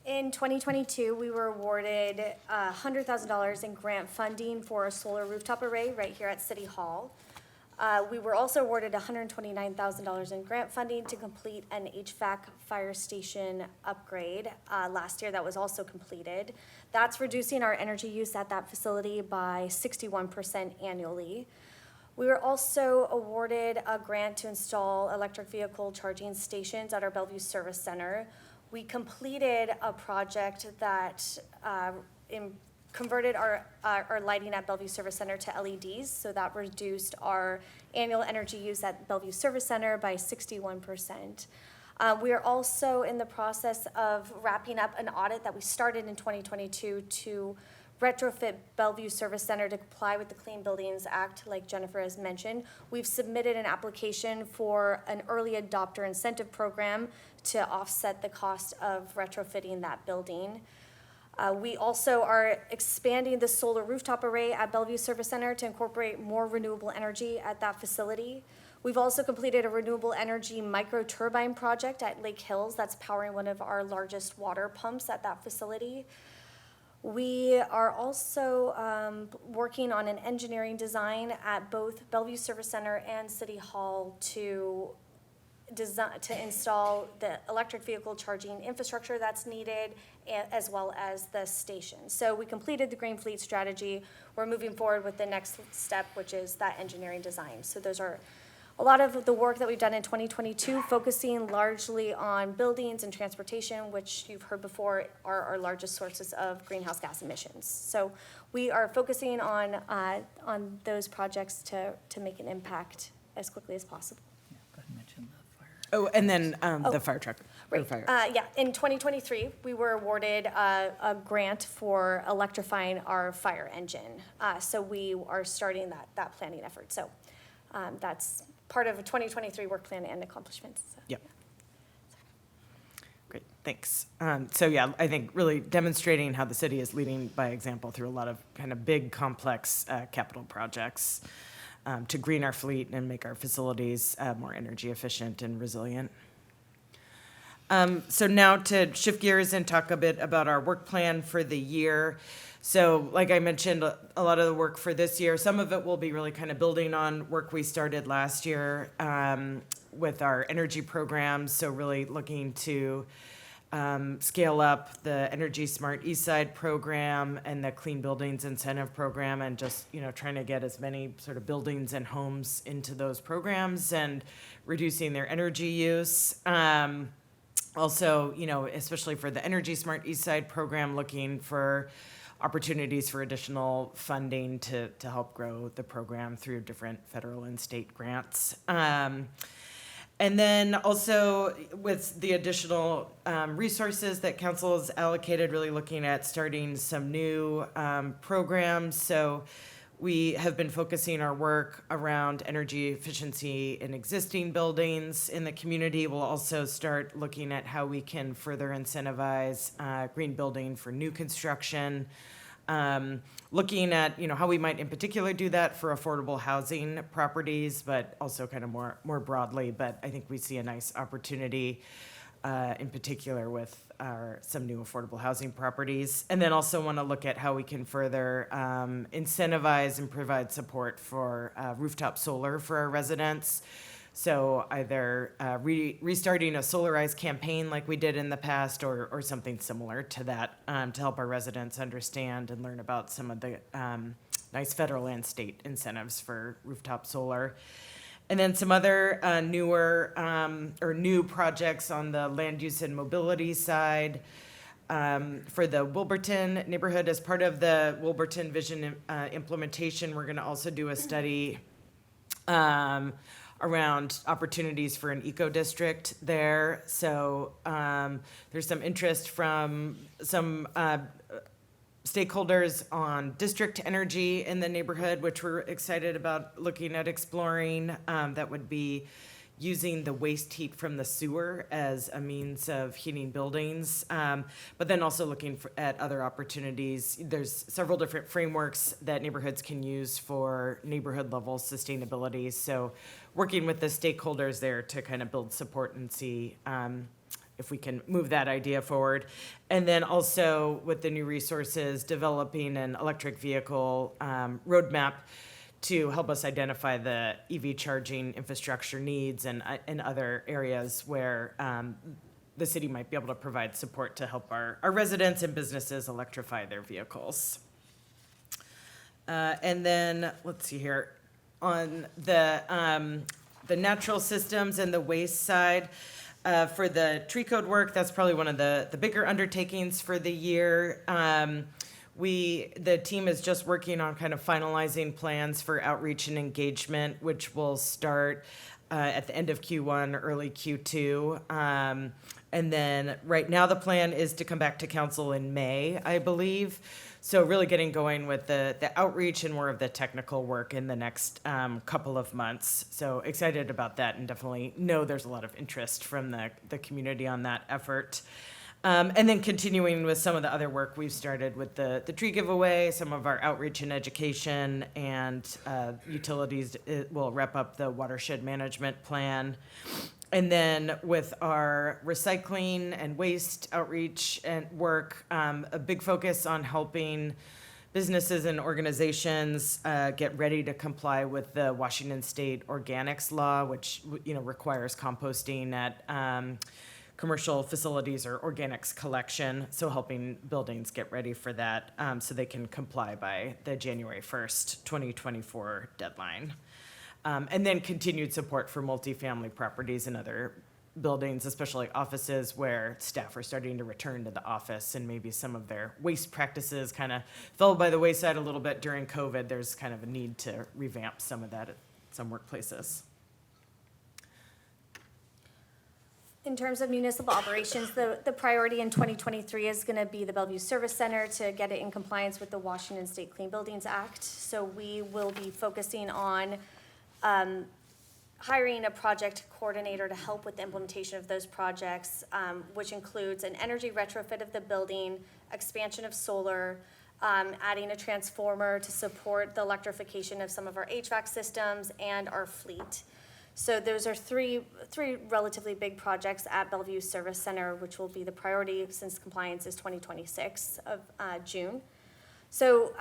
In 2022, we were awarded $100,000 in grant funding for a solar rooftop array right here at City Hall. We were also awarded $129,000 in grant funding to complete an HVAC fire station upgrade. Last year, that was also completed. That's reducing our energy use at that facility by 61% annually. We were also awarded a grant to install electric vehicle charging stations at our Bellevue Service Center. We completed a project that converted our lighting at Bellevue Service Center to LEDs, so that reduced our annual energy use at Bellevue Service Center by 61%. We are also in the process of wrapping up an audit that we started in 2022 to retrofit Bellevue Service Center to comply with the Clean Buildings Act, like Jennifer has mentioned. We've submitted an application for an early adopter incentive program to offset the cost of retrofitting that building. We also are expanding the solar rooftop array at Bellevue Service Center to incorporate more renewable energy at that facility. We've also completed a renewable energy micro turbine project at Lake Hills that's powering one of our largest water pumps at that facility. We are also working on an engineering design at both Bellevue Service Center and City Hall to install the electric vehicle charging infrastructure that's needed, as well as the station. So we completed the Green Fleet strategy. We're moving forward with the next step, which is that engineering design. So those are a lot of the work that we've done in 2022, focusing largely on buildings and transportation, which you've heard before are our largest sources of greenhouse gas emissions. So we are focusing on those projects to make an impact as quickly as possible. Oh, and then the fire truck. Right. Yeah, in 2023, we were awarded a grant for electrifying our fire engine. So we are starting that planning effort. So that's part of a 2023 work plan and accomplishments. So. Yep. Great, thanks. So yeah, I think really demonstrating how the city is leading by example through a lot of kind of big, complex capital projects to green our fleet and make our facilities more energy efficient and resilient. So now to shift gears and talk a bit about our work plan for the year. So like I mentioned, a lot of the work for this year, some of it will be really kind of building on work we started last year with our energy programs. So really looking to scale up the Energy Smart Eastside program and the Clean Buildings Incentive program, and just, trying to get as many sort of buildings and homes into those programs and reducing their energy use. Also, especially for the Energy Smart Eastside program, looking for opportunities for additional funding to help grow the program through different federal and state grants. And then also with the additional resources that council has allocated, really looking at starting some new programs. So we have been focusing our work around energy efficiency in existing buildings in the community. We'll also start looking at how we can further incentivize green building for new construction. Looking at, how we might in particular do that for affordable housing properties, but also kind of more broadly. But I think we see a nice opportunity in particular with some new affordable housing properties. And then also want to look at how we can further incentivize and provide support for rooftop solar for our residents. So either restarting a Solarize campaign like we did in the past, or something similar to that to help our residents understand and learn about some of the nice federal and state incentives for rooftop solar. And then some other newer or new projects on the land use and mobility side. For the Wilburton neighborhood, as part of the Wilburton Vision implementation, we're going to also do a study around opportunities for an eco district there. So there's some interest from some stakeholders on district energy in the neighborhood, which we're excited about looking at exploring. That would be using the waste heat from the sewer as a means of heating buildings, but then also looking at other opportunities. There's several different frameworks that neighborhoods can use for neighborhood level sustainability. So working with the stakeholders there to kind of build support and see if we can move that idea forward. And then also with the new resources, developing an electric vehicle roadmap to help us identify the EV charging infrastructure needs and other areas where the city might be able to provide support to help our residents and businesses electrify their vehicles. And then, let's see here, on the natural systems and the waste side, for the tree code work, that's probably one of the bigger undertakings for the year. The team is just working on kind of finalizing plans for outreach and engagement, which will start at the end of Q1, early Q2. And then right now the plan is to come back to council in May, I believe. So really getting going with the outreach and more of the technical work in the next couple of months. So excited about that, and definitely know there's a lot of interest from the community on that effort. And then continuing with some of the other work we've started with the tree giveaway, some of our outreach and education, and utilities will wrap up the watershed management plan. And then with our recycling and waste outreach and work, a big focus on helping businesses and organizations get ready to comply with the Washington State Organics Law, which requires composting at commercial facilities or organics collection. So helping buildings get ready for that so they can comply by the January 1st, 2024 deadline. And then continued support for multifamily properties and other buildings, especially offices where staff are starting to return to the office, and maybe some of their waste practices kind of fell by the wayside a little bit during COVID. There's kind of a need to revamp some of that at some workplaces. In terms of municipal operations, the priority in 2023 is going to be the Bellevue Service Center to get it in compliance with the Washington State Clean Buildings Act. So we will be focusing on hiring a project coordinator to help with the implementation of those projects, which includes an energy retrofit of the building, expansion of solar, adding a transformer to support the electrification of some of our HVAC systems and our fleet. So those are three relatively big projects at Bellevue Service Center, which will be the priority since compliance is 2026 of June. So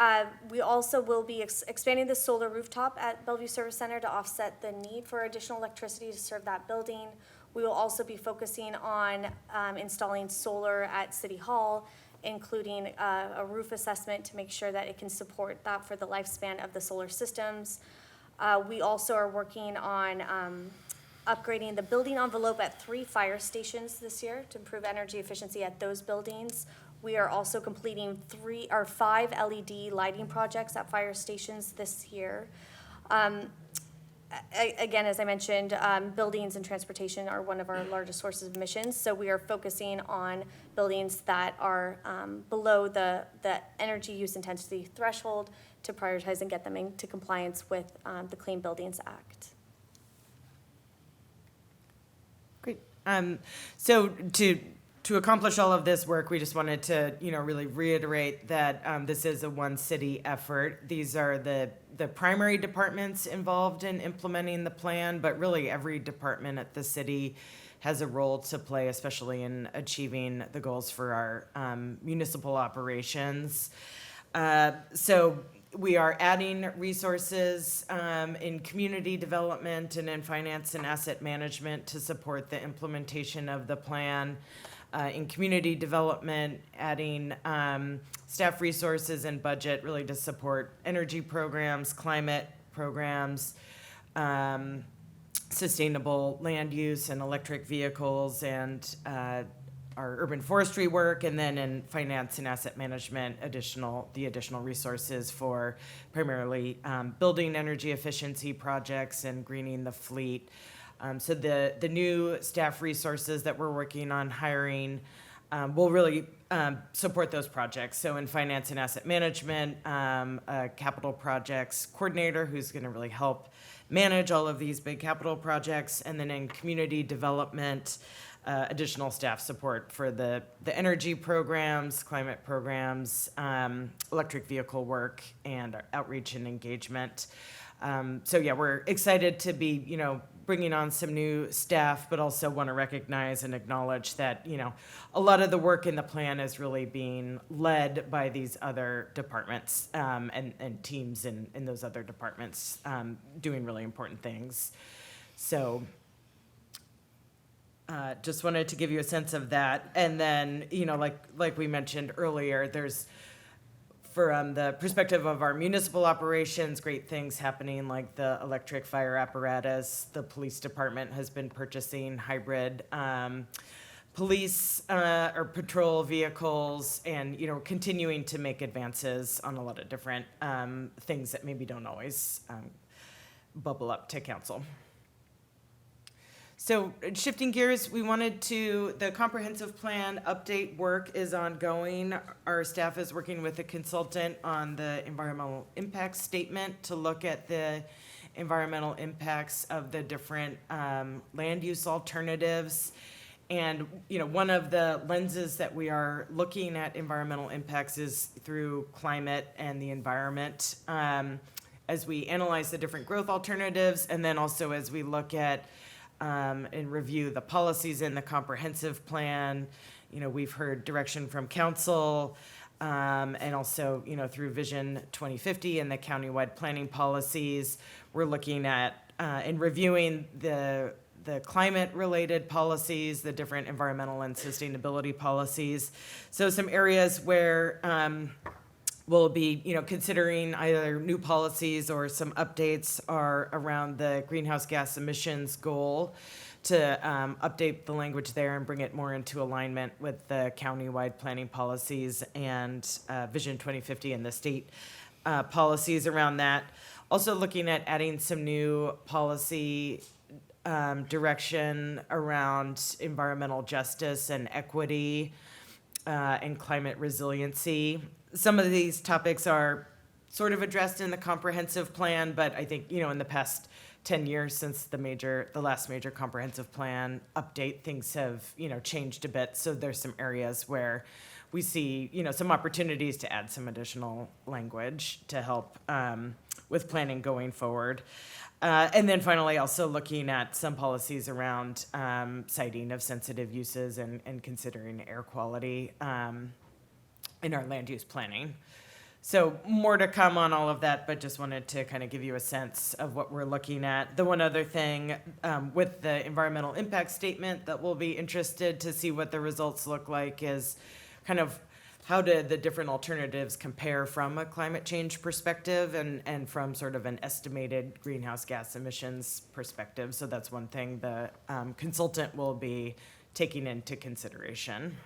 we also will be expanding the solar rooftop at Bellevue Service Center to offset the need for additional electricity to serve that building. We will also be focusing on installing solar at City Hall, including a roof assessment to make sure that it can support that for the lifespan of the solar systems. We also are working on upgrading the building envelope at 3 fire stations this year to improve energy efficiency at those buildings. We are also completing 5 LED lighting projects at fire stations this year. Again, as I mentioned, buildings and transportation are one of our largest sources of emissions, so we are focusing on buildings that are below the energy use intensity threshold to prioritize and get them into compliance with the Clean Buildings Act. Great. So to accomplish all of this work, we just wanted to, really reiterate that this is a one-city effort. These are the primary departments involved in implementing the plan, but really every department at the city has a role to play, especially in achieving the goals for our municipal operations. So we are adding resources in community development and in finance and asset management to support the implementation of the plan. In community development, adding staff resources and budget really to support energy programs, climate programs, sustainable land use and electric vehicles, and our urban forestry work, and then in finance and asset management, the additional resources for primarily building energy efficiency projects and greening the fleet. So the new staff resources that we're working on hiring will really support those projects. So in finance and asset management, a capital projects coordinator who's going to really help manage all of these big capital projects, and then in community development, additional staff support for the energy programs, climate programs, electric vehicle work, and outreach and engagement. So yeah, we're excited to be, bringing on some new staff, but also want to recognize and acknowledge that, a lot of the work in the plan is really being led by these other departments and teams in those other departments doing really important things. So just wanted to give you a sense of that. And then, like we mentioned earlier, there's, from the perspective of our municipal operations, great things happening like the electric fire apparatus. The police department has been purchasing hybrid police or patrol vehicles, and continuing to make advances on a lot of different things that maybe don't always bubble up to council. So shifting gears, the comprehensive plan update work is ongoing. Our staff is working with a consultant on the environmental impact statement to look at the environmental impacts of the different land use alternatives. And, one of the lenses that we are looking at environmental impacts is through climate and the environment, as we analyze the different growth alternatives, and then also as we look at and review the policies in the comprehensive plan. We've heard direction from council, and also, through Vision 2050 and the countywide planning policies. We're looking at and reviewing the climate-related policies, the different environmental and sustainability policies. So some areas where we'll be, considering either new policies or some updates are around the greenhouse gas emissions goal, to update the language there and bring it more into alignment with the countywide planning policies and Vision 2050 and the state policies around that. Also looking at adding some new policy direction around environmental justice and equity and climate resiliency. Some of these topics are sort of addressed in the comprehensive plan, but I think, in the past 10 years since the last major comprehensive plan update, things have, changed a bit. So there's some areas where we see, some opportunities to add some additional language to help with planning going forward. And then finally, also looking at some policies around citing of sensitive uses and considering air quality in our land use planning. So more to come on all of that, but just wanted to kind of give you a sense of what we're looking at. The one other thing with the environmental impact statement that we'll be interested to see what the results look like is kind of how do the different alternatives compare from a climate change perspective and from sort of an estimated greenhouse gas emissions perspective. So that's one thing the consultant will be taking into consideration.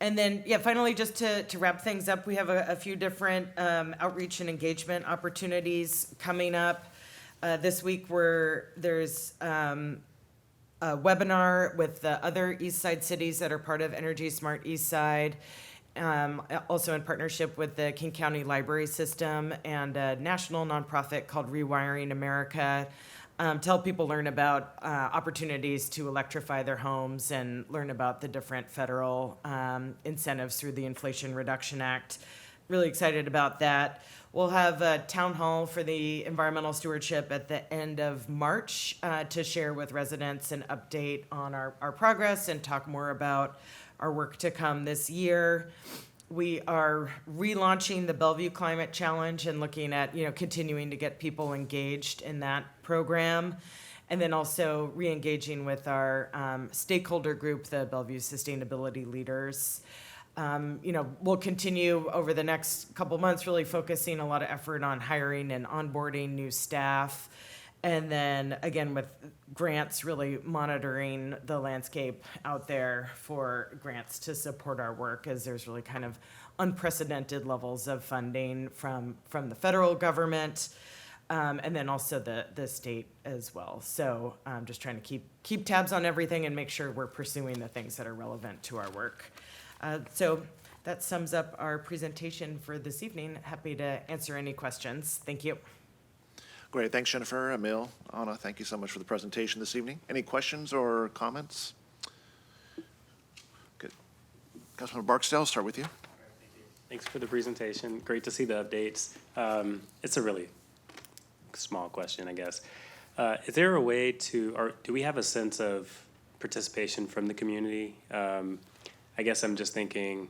And then, finally, just to wrap things up, we have a few different outreach and engagement opportunities coming up. This week, there's a webinar with the other East Side cities that are part of Energy Smart East Side, also in partnership with the King County Library System and a national nonprofit called Rewiring America, to help people learn about opportunities to electrify their homes and learn about the different federal incentives through the Inflation Reduction Act. Really excited about that. We'll have a town hall for the environmental stewardship at the end of March to share with residents an update on our progress and talk more about our work to come this year. We are relaunching the Bellevue Climate Challenge and looking at, continuing to get people engaged in that program. And then also re-engaging with our stakeholder group, the Bellevue Sustainability Leaders. We'll continue over the next couple months really focusing a lot of effort on hiring and onboarding new staff. And then again, with grants, really monitoring the landscape out there for grants to support our work, as there's really kind of unprecedented levels of funding from the federal government, and then also the state as well. So just trying to keep tabs on everything and make sure we're pursuing the things that are relevant to our work. So that sums up our presentation for this evening. Happy to answer any questions. Thank you. Great, thanks, Jennifer, Emil, Anna, thank you so much for the presentation this evening. Any questions or comments? Good. Councilmember Barksdale, I'll start with you. Thanks for the presentation. Great to see the updates. It's a really small question, I guess. Is there a way to, or do we have a sense of participation from the community? I guess I'm just thinking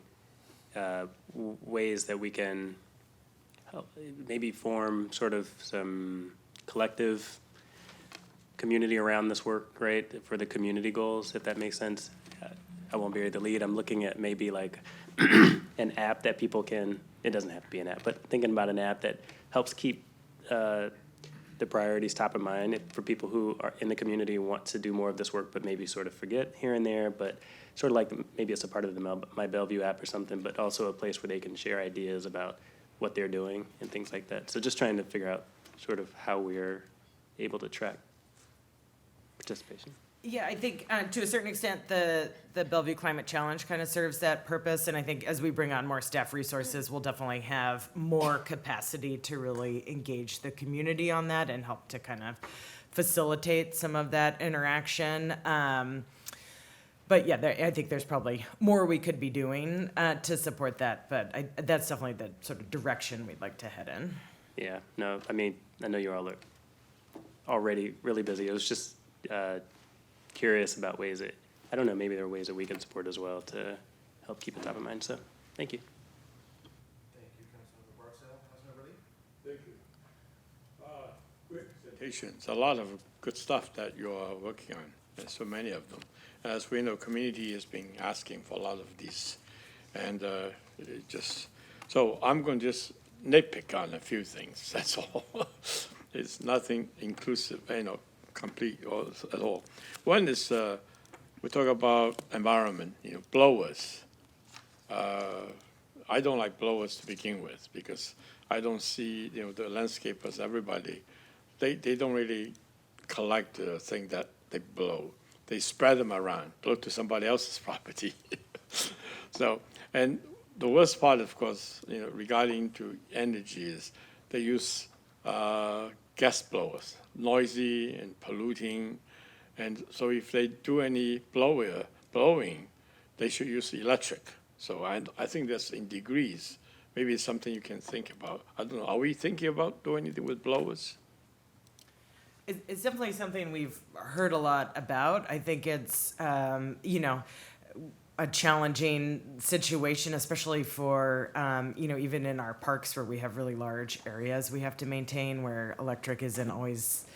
ways that we can maybe form sort of some collective community around this work, right, for the community goals, if that makes sense. I won't bury the lead. I'm looking at maybe like an app that people can, it doesn't have to be an app, but thinking about an app that helps keep the priorities top of mind for people who are in the community and want to do more of this work, but maybe sort of forget here and there, but sort of like maybe it's a part of the My Bellevue app or something, but also a place where they can share ideas about what they're doing and things like that. So just trying to figure out sort of how we're able to track participation. Yeah, I think to a certain extent, the Bellevue Climate Challenge kind of serves that purpose. And I think as we bring on more staff resources, we'll definitely have more capacity to really engage the community on that and help to kind of facilitate some of that interaction. But yeah, I think there's probably more we could be doing to support that. But that's definitely the sort of direction we'd like to head in. Yeah, no, I mean, I know you're all already really busy. I was just curious about ways that, I don't know, maybe there are ways that we can support as well to help keep it top of mind. So, thank you. Thank you, Councilmember Barksdale. Councilmember Lee? Thank you. Great presentations. A lot of good stuff that you are working on. There's so many of them. As we know, community has been asking for a lot of these. And so I'm going to just nitpick on a few things, that's all. It's nothing inclusive, complete at all. One is we talk about environment, blowers. I don't like blowers to begin with because I don't see, the landscapers, everybody, they don't really collect the thing that they blow. They spread them around, blow to somebody else's property. So, and the worst part, of course, regarding to energy is they use gas blowers, noisy and polluting. And so if they do any blowing, they should use electric. So I think that's in degrees. Maybe it's something you can think about. I don't know. Are we thinking about doing anything with blowers? It's definitely something we've heard a lot about. I think it's, a challenging situation, especially for, even in our parks where we have really large areas we have to maintain where electric isn't always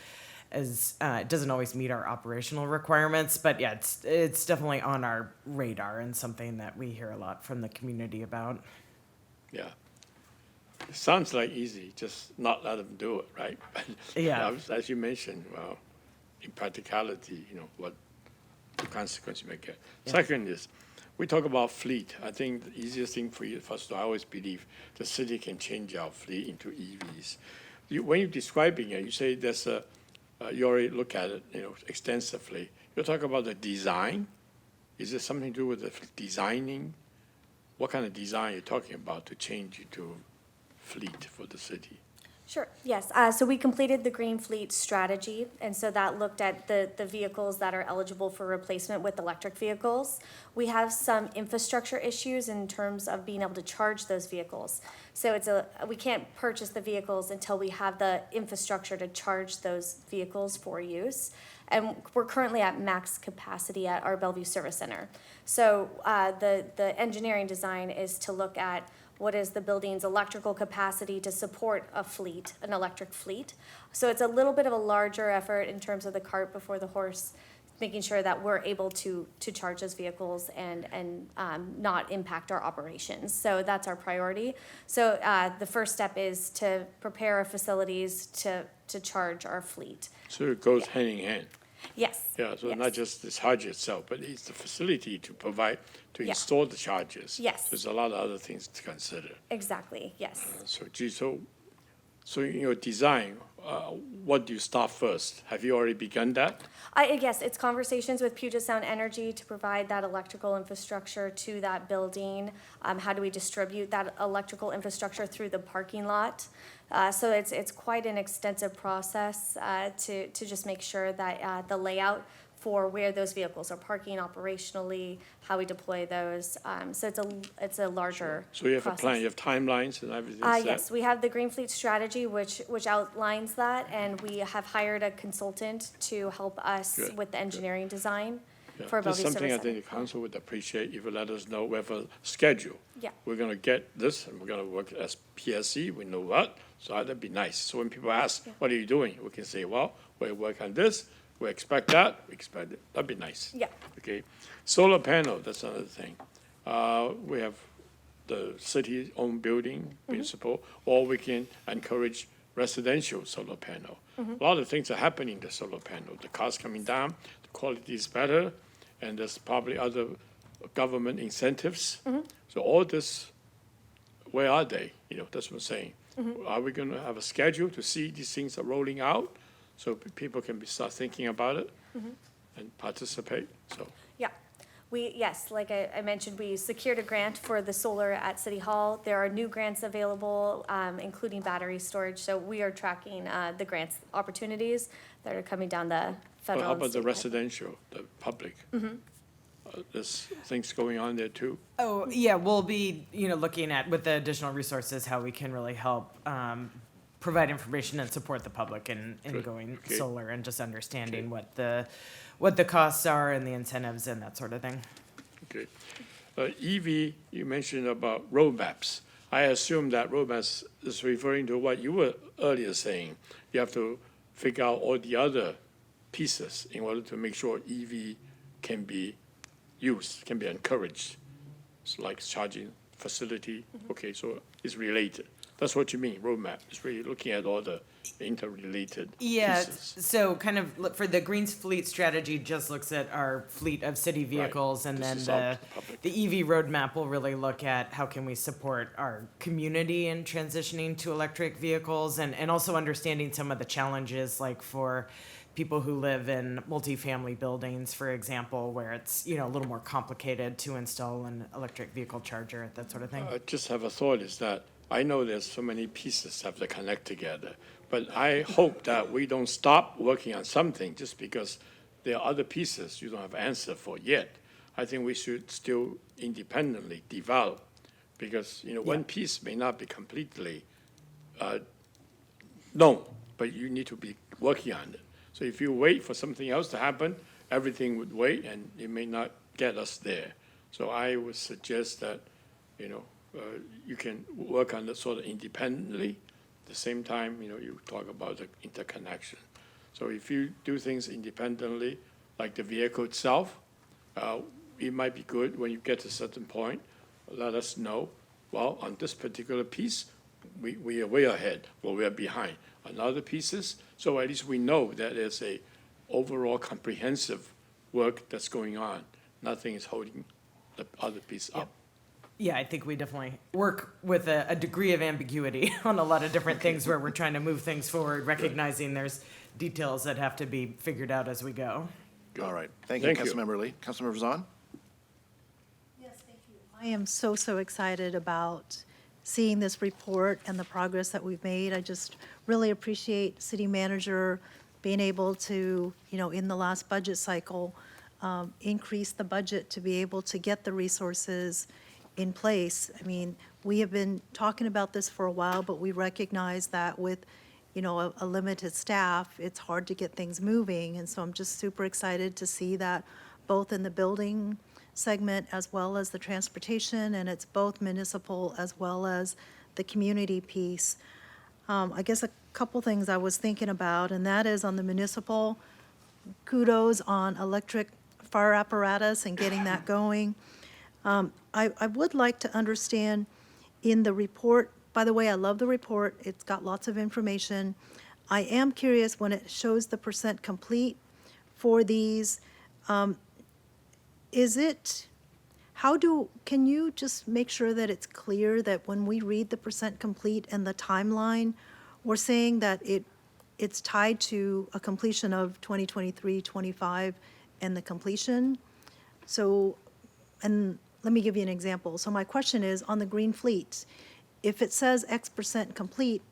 it doesn't always meet our operational requirements. But yeah, it's definitely on our radar and something that we hear a lot from the community about. Yeah. It sounds like easy, just not let them do it, right? Yeah. As you mentioned, well, in practicality, what the consequence you may get. Yeah. Second is, we talk about fleet. I think the easiest thing for us to, I always believe the city can change our fleet into EVs. When you're describing it, you say there's you already look at it, extensively. You talk about the design. Is it something to do with the designing? What kind of design are you talking about to change it to fleet for the city? Sure, yes. So we completed the Green Fleet strategy, and so that looked at the vehicles that are eligible for replacement with electric vehicles. We have some infrastructure issues in terms of being able to charge those vehicles. So we can't purchase the vehicles until we have the infrastructure to charge those vehicles for use. And we're currently at max capacity at our Bellevue Service Center. So the engineering design is to look at what is the building's electrical capacity to support an electric fleet. So it's a little bit of a larger effort in terms of the cart before the horse, making sure that we're able to charge those vehicles and not impact our operations. So that's our priority. So the first step is to prepare our facilities to charge our fleet. So it goes hand in hand. Yes. Yeah, so yes. not just the charge itself, but it's the facility to provide, to Yeah. install the charges. Yes. There's a lot of other things to consider. Exactly, yes. So in your design, what do you start first? Have you already begun that? Yes, it's conversations with Puget Sound Energy to provide that electrical infrastructure to that building. How do we distribute that electrical infrastructure through the parking lot? So it's quite an extensive process to just make sure that the layout for where those vehicles are parking operationally, how we deploy those. So it's a larger So you have a process. plan, you have timelines and everything set? Yes, we have the Green Fleet strategy, which outlines that, and we have hired a consultant to help us Good, with the engineering design Yeah, for that's Bellevue something I Service think the Center. council would appreciate if you let us know. We have a schedule. Yeah. We're gonna get this, and we're gonna work as PSC, we know what, so that'd be nice. So when people ask, what are you doing? We can say, well, we work on this, we expect that, we expect it. That'd be nice. Yeah. Okay, solar panel, that's another thing. We have the city-owned building principle, or we can encourage residential solar panel. A lot of things are happening in the solar panel. The cost coming down, the quality is better, and there's probably other government incentives. So all this, where are they? That's what I'm saying. Are we gonna have a schedule to see these things are rolling out, so people can start thinking about it and participate? So, Yeah. Yes, like I mentioned, we secured a grant for the solar at City Hall. There are new grants available, including battery storage. So we are tracking the grants opportunities that are coming down the but federal how and about the state. residential, the public? There's things going on there too? Oh, yeah, we'll be, looking at, with the additional resources, how we can really help provide information and support the public in Good. going Okay. solar and just understanding what the costs are and the incentives and that sort of thing. Okay. EV, you mentioned about roadmaps. I assume that roadmaps is referring to what you were earlier saying. You have to figure out all the other pieces in order to make sure EV can be used, can be encouraged. It's like charging facility. Okay, so it's related. That's what you mean, roadmap. It's really looking at all the interrelated Yeah, pieces. so kind of look for the Green Fleet strategy just looks at our fleet of city vehicles, and This then is out to the public. the EV roadmap will really look at how can we support our community in transitioning to electric vehicles, and also understanding some of the challenges, like for people who live in multifamily buildings, for example, where it's, a little more complicated to install an electric vehicle charger, that sort of thing? I just have a thought is that I know there's so many pieces have to connect together, but I hope that we don't stop working on something just because there are other pieces you don't have answer for yet. I think we should still independently develop because, one piece may not be completely known, but you need to be working on it. So if you wait for something else to happen, everything would wait and it may not get us there. So I would suggest that, you can work on it sort of independently. At the same time, you talk about the interconnection. So if you do things independently, like the vehicle itself, it might be good when you get to a certain point, let us know, well, on this particular piece, we are way ahead, or we are behind on other pieces. So at least we know that there's a overall comprehensive work that's going on. Nothing is holding the other piece up. Yeah, I think we definitely work with a degree of ambiguity on a lot of different things where we're trying to move things forward, recognizing there's details that have to be figured out as we go. All right. Thank you, Councilmember Lee. Councilmember Zahn? I am so, so excited about seeing this report and the progress that we've made. I just really appreciate City Manager being able to, in the last budget cycle, increase the budget to be able to get the resources in place. I mean, we have been talking about this for a while, but we recognize that with, a limited staff, it's hard to get things moving. And so I'm just super excited to see that both in the building segment as well as the transportation, and it's both municipal as well as the community piece. I guess a couple things I was thinking about, and that is on the municipal, kudos on electric fire apparatus and getting that going. I would like to understand in the report, by the way, I love the report, it's got lots of information. I am curious when it shows the percent complete for these, can you just make sure that it's clear that when we read the percent complete and the timeline, we're saying that it's tied to a completion of 2023, 25 and the completion? So, and let me give you an example. So my question is, on the green fleet, if it says X percent complete,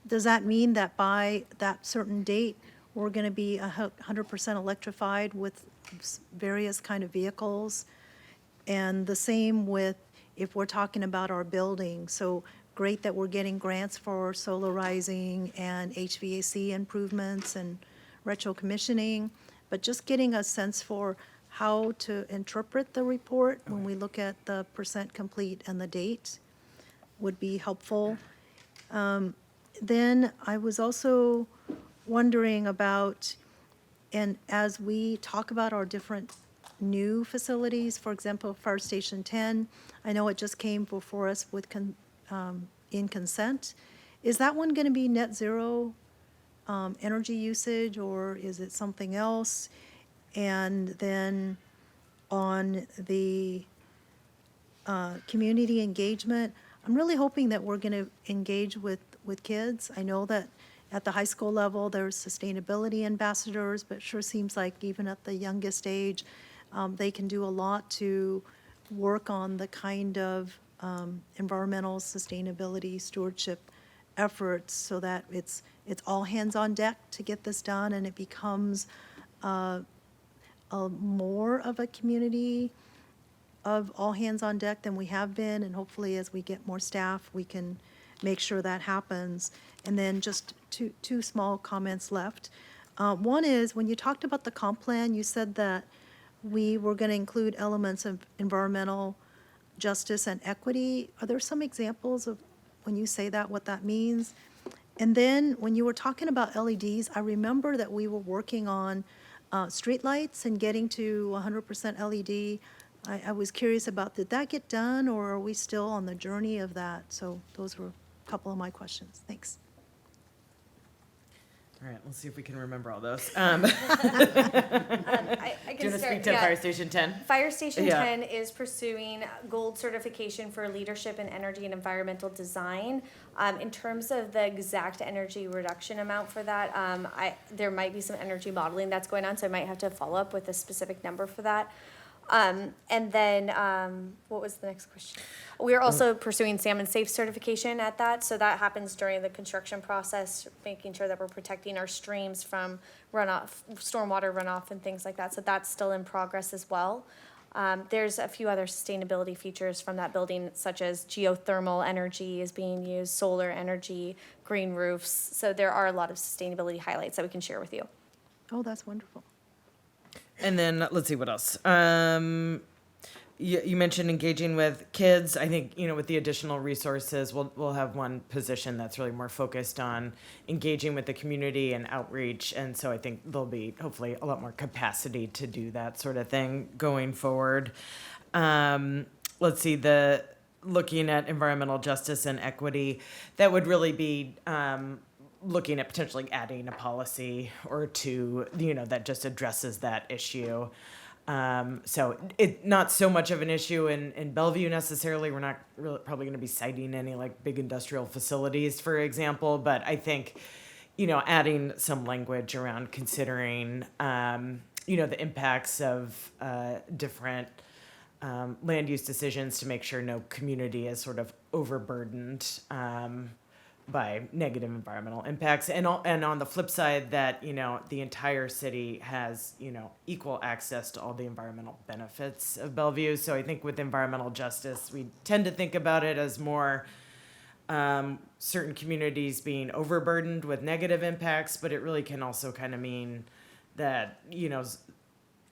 does that mean that by that certain date, we're going to be 100% electrified with various kind of vehicles? And the same with if we're talking about our building. So great that we're getting grants for solarizing and HVAC improvements and retro commissioning, but just getting a sense for how to interpret the report when we look at the percent complete and the date would be helpful. Then I was also wondering about, and as we talk about our different new facilities, for example, Fire Station 10, I know it just came before us with in consent. Is that one going to be net zero energy usage, or is it something else? And then on the community engagement, I'm really hoping that we're going to engage with kids. I know that at the high school level, there's sustainability ambassadors, but it sure seems like even at the youngest age, they can do a lot to work on the kind of environmental sustainability stewardship efforts so that it's all hands on deck to get this done, and it becomes more of a community of all hands on deck than we have been, and hopefully as we get more staff, we can make sure that happens. And then just two small comments left. One is, when you talked about the comp plan, you said that we were going to include elements of environmental justice and equity. Are there some examples of, when you say that, what that means? And then when you were talking about LEDs, I remember that we were working on streetlights and getting to 100% LED. I was curious about, did that get done, or are we still on the journey of that? So those were a couple of my questions. Thanks. All right, let's see if we can remember all those. I Do can you want to start, speak to yeah. Fire Station 10? Fire Station Yeah. 10 is pursuing gold certification for leadership in energy and environmental design. In terms of the exact energy reduction amount for that, there might be some energy modeling that's going on, so I might have to follow up with a specific number for that. And then, what was the next question? We are also pursuing salmon safe certification at that, so that happens during the construction process, making sure that we're protecting our streams from runoff, stormwater runoff and things like that, so that's still in progress as well. There's a few other sustainability features from that building, such as geothermal energy is being used, solar energy, green roofs, so there are a lot of sustainability highlights that we can share with you. Oh, that's wonderful. And then let's see what else. You mentioned engaging with kids. I think, with the additional resources, we'll have one position that's really more focused on engaging with the community and outreach. And so I think there'll be hopefully a lot more capacity to do that sort of thing going forward. Let's see, looking at environmental justice and equity, that would really be looking at potentially adding a policy or two, that just addresses that issue. So it not so much of an issue in Bellevue necessarily. We're not really probably going to be citing any like big industrial facilities, for example. But I think, adding some language around considering, the impacts of different land use decisions to make sure no community is sort of overburdened by negative environmental impacts, and on the flip side that the entire city has equal access to all the environmental benefits of Bellevue. So I think with environmental justice, we tend to think about it as more certain communities being overburdened with negative impacts, but it really can also kind of mean that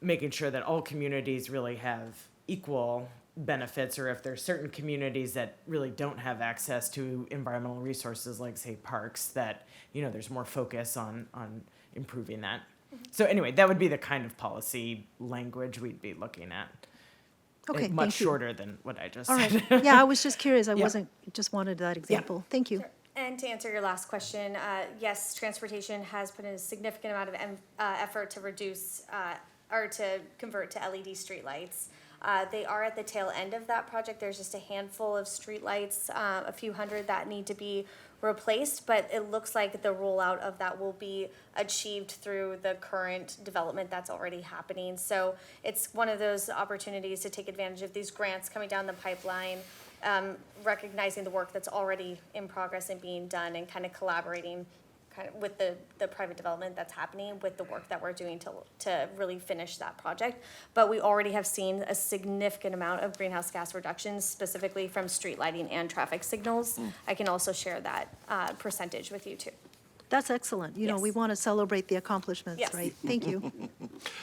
making sure that all communities really have equal benefits, or if there's certain communities that really don't have access to environmental resources like say parks, that there's more focus on improving that. So anyway, that would be the kind of policy language we'd be looking at. Okay, Much thank you. shorter than what I just All said. right. Yeah, I was just curious. I Yeah. just wanted that example. Thank you. And to answer your last question, yes, transportation has put in a significant amount of effort to reduce or to convert to LED streetlights. They are at the tail end of that project. There's just a handful of streetlights, a few hundred that need to be replaced, but it looks like the rollout of that will be achieved through the current development that's already happening. So it's one of those opportunities to take advantage of these grants coming down the pipeline, recognizing the work that's already in progress and being done, and kind of collaborating with the private development that's happening with the work that we're doing to really finish that project. But we already have seen a significant amount of greenhouse gas reductions, specifically from street lighting and traffic signals. I can also share that percentage with you too. That's excellent. We Yes. want to celebrate the accomplishments, Yes. right? Thank you.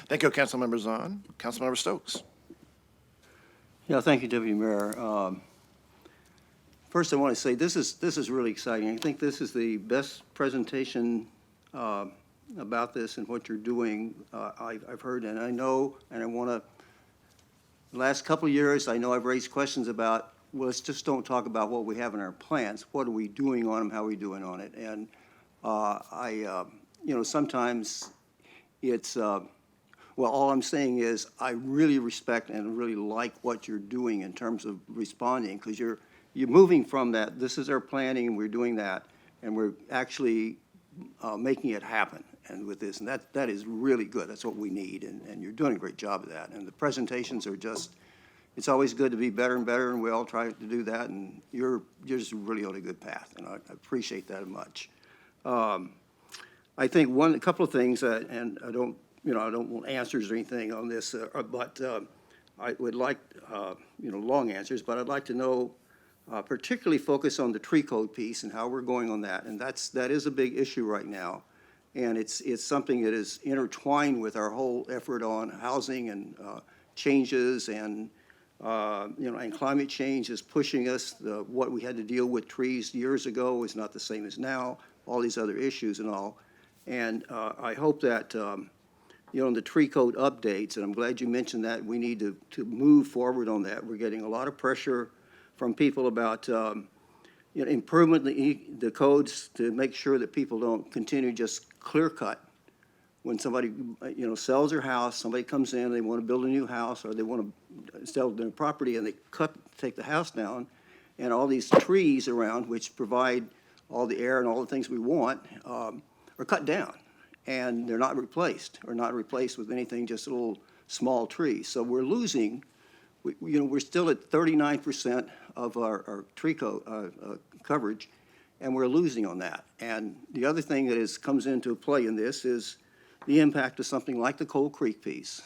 Thank you, Councilmember Zahn. Councilmember Stokes. Yeah, thank you, Deputy Mayor. First, I want to say this is really exciting. I think this is the best presentation about this and what you're doing I've heard, and I know, and I want to, the last couple of years, I know I've raised questions about, well, let's just don't talk about what we have in our plans. What are we doing on them? How are we doing on it? And sometimes it's, well, all I'm saying is I really respect and really like what you're doing in terms of responding, because you're moving from that, this is our planning, and we're doing that, and we're actually making it happen and with this, and that is really good. That's what we need, and you're doing a great job of that. And the presentations are just, it's always good to be better and better, and we all try to do that, and you're just really on a good path, and I appreciate that much. I think a couple of things, and I don't want answers or anything on this, but I would like, long answers, but I'd like to know, particularly focus on the tree code piece and how we're going on that. And that is a big issue right now. And it's something that is intertwined with our whole effort on housing and changes, and and climate change is pushing us. What we had to deal with trees years ago is not the same as now, all these other issues and all. And I hope that, in the tree code updates, and I'm glad you mentioned that, we need to move forward on that. We're getting a lot of pressure from people about, improvement the codes to make sure that people don't continue just clear cut. When somebody, sells their house, somebody comes in, they want to build a new house, or they want to sell their property, and they take the house down, and all these trees around, which provide all the air and all the things we want, are cut down, and they're not replaced, or not replaced with anything, just little small trees. So we're losing, we're still at 39% of our tree coverage, and we're losing on that. And the other thing that comes into play in this is the impact of something like the Coal Creek piece.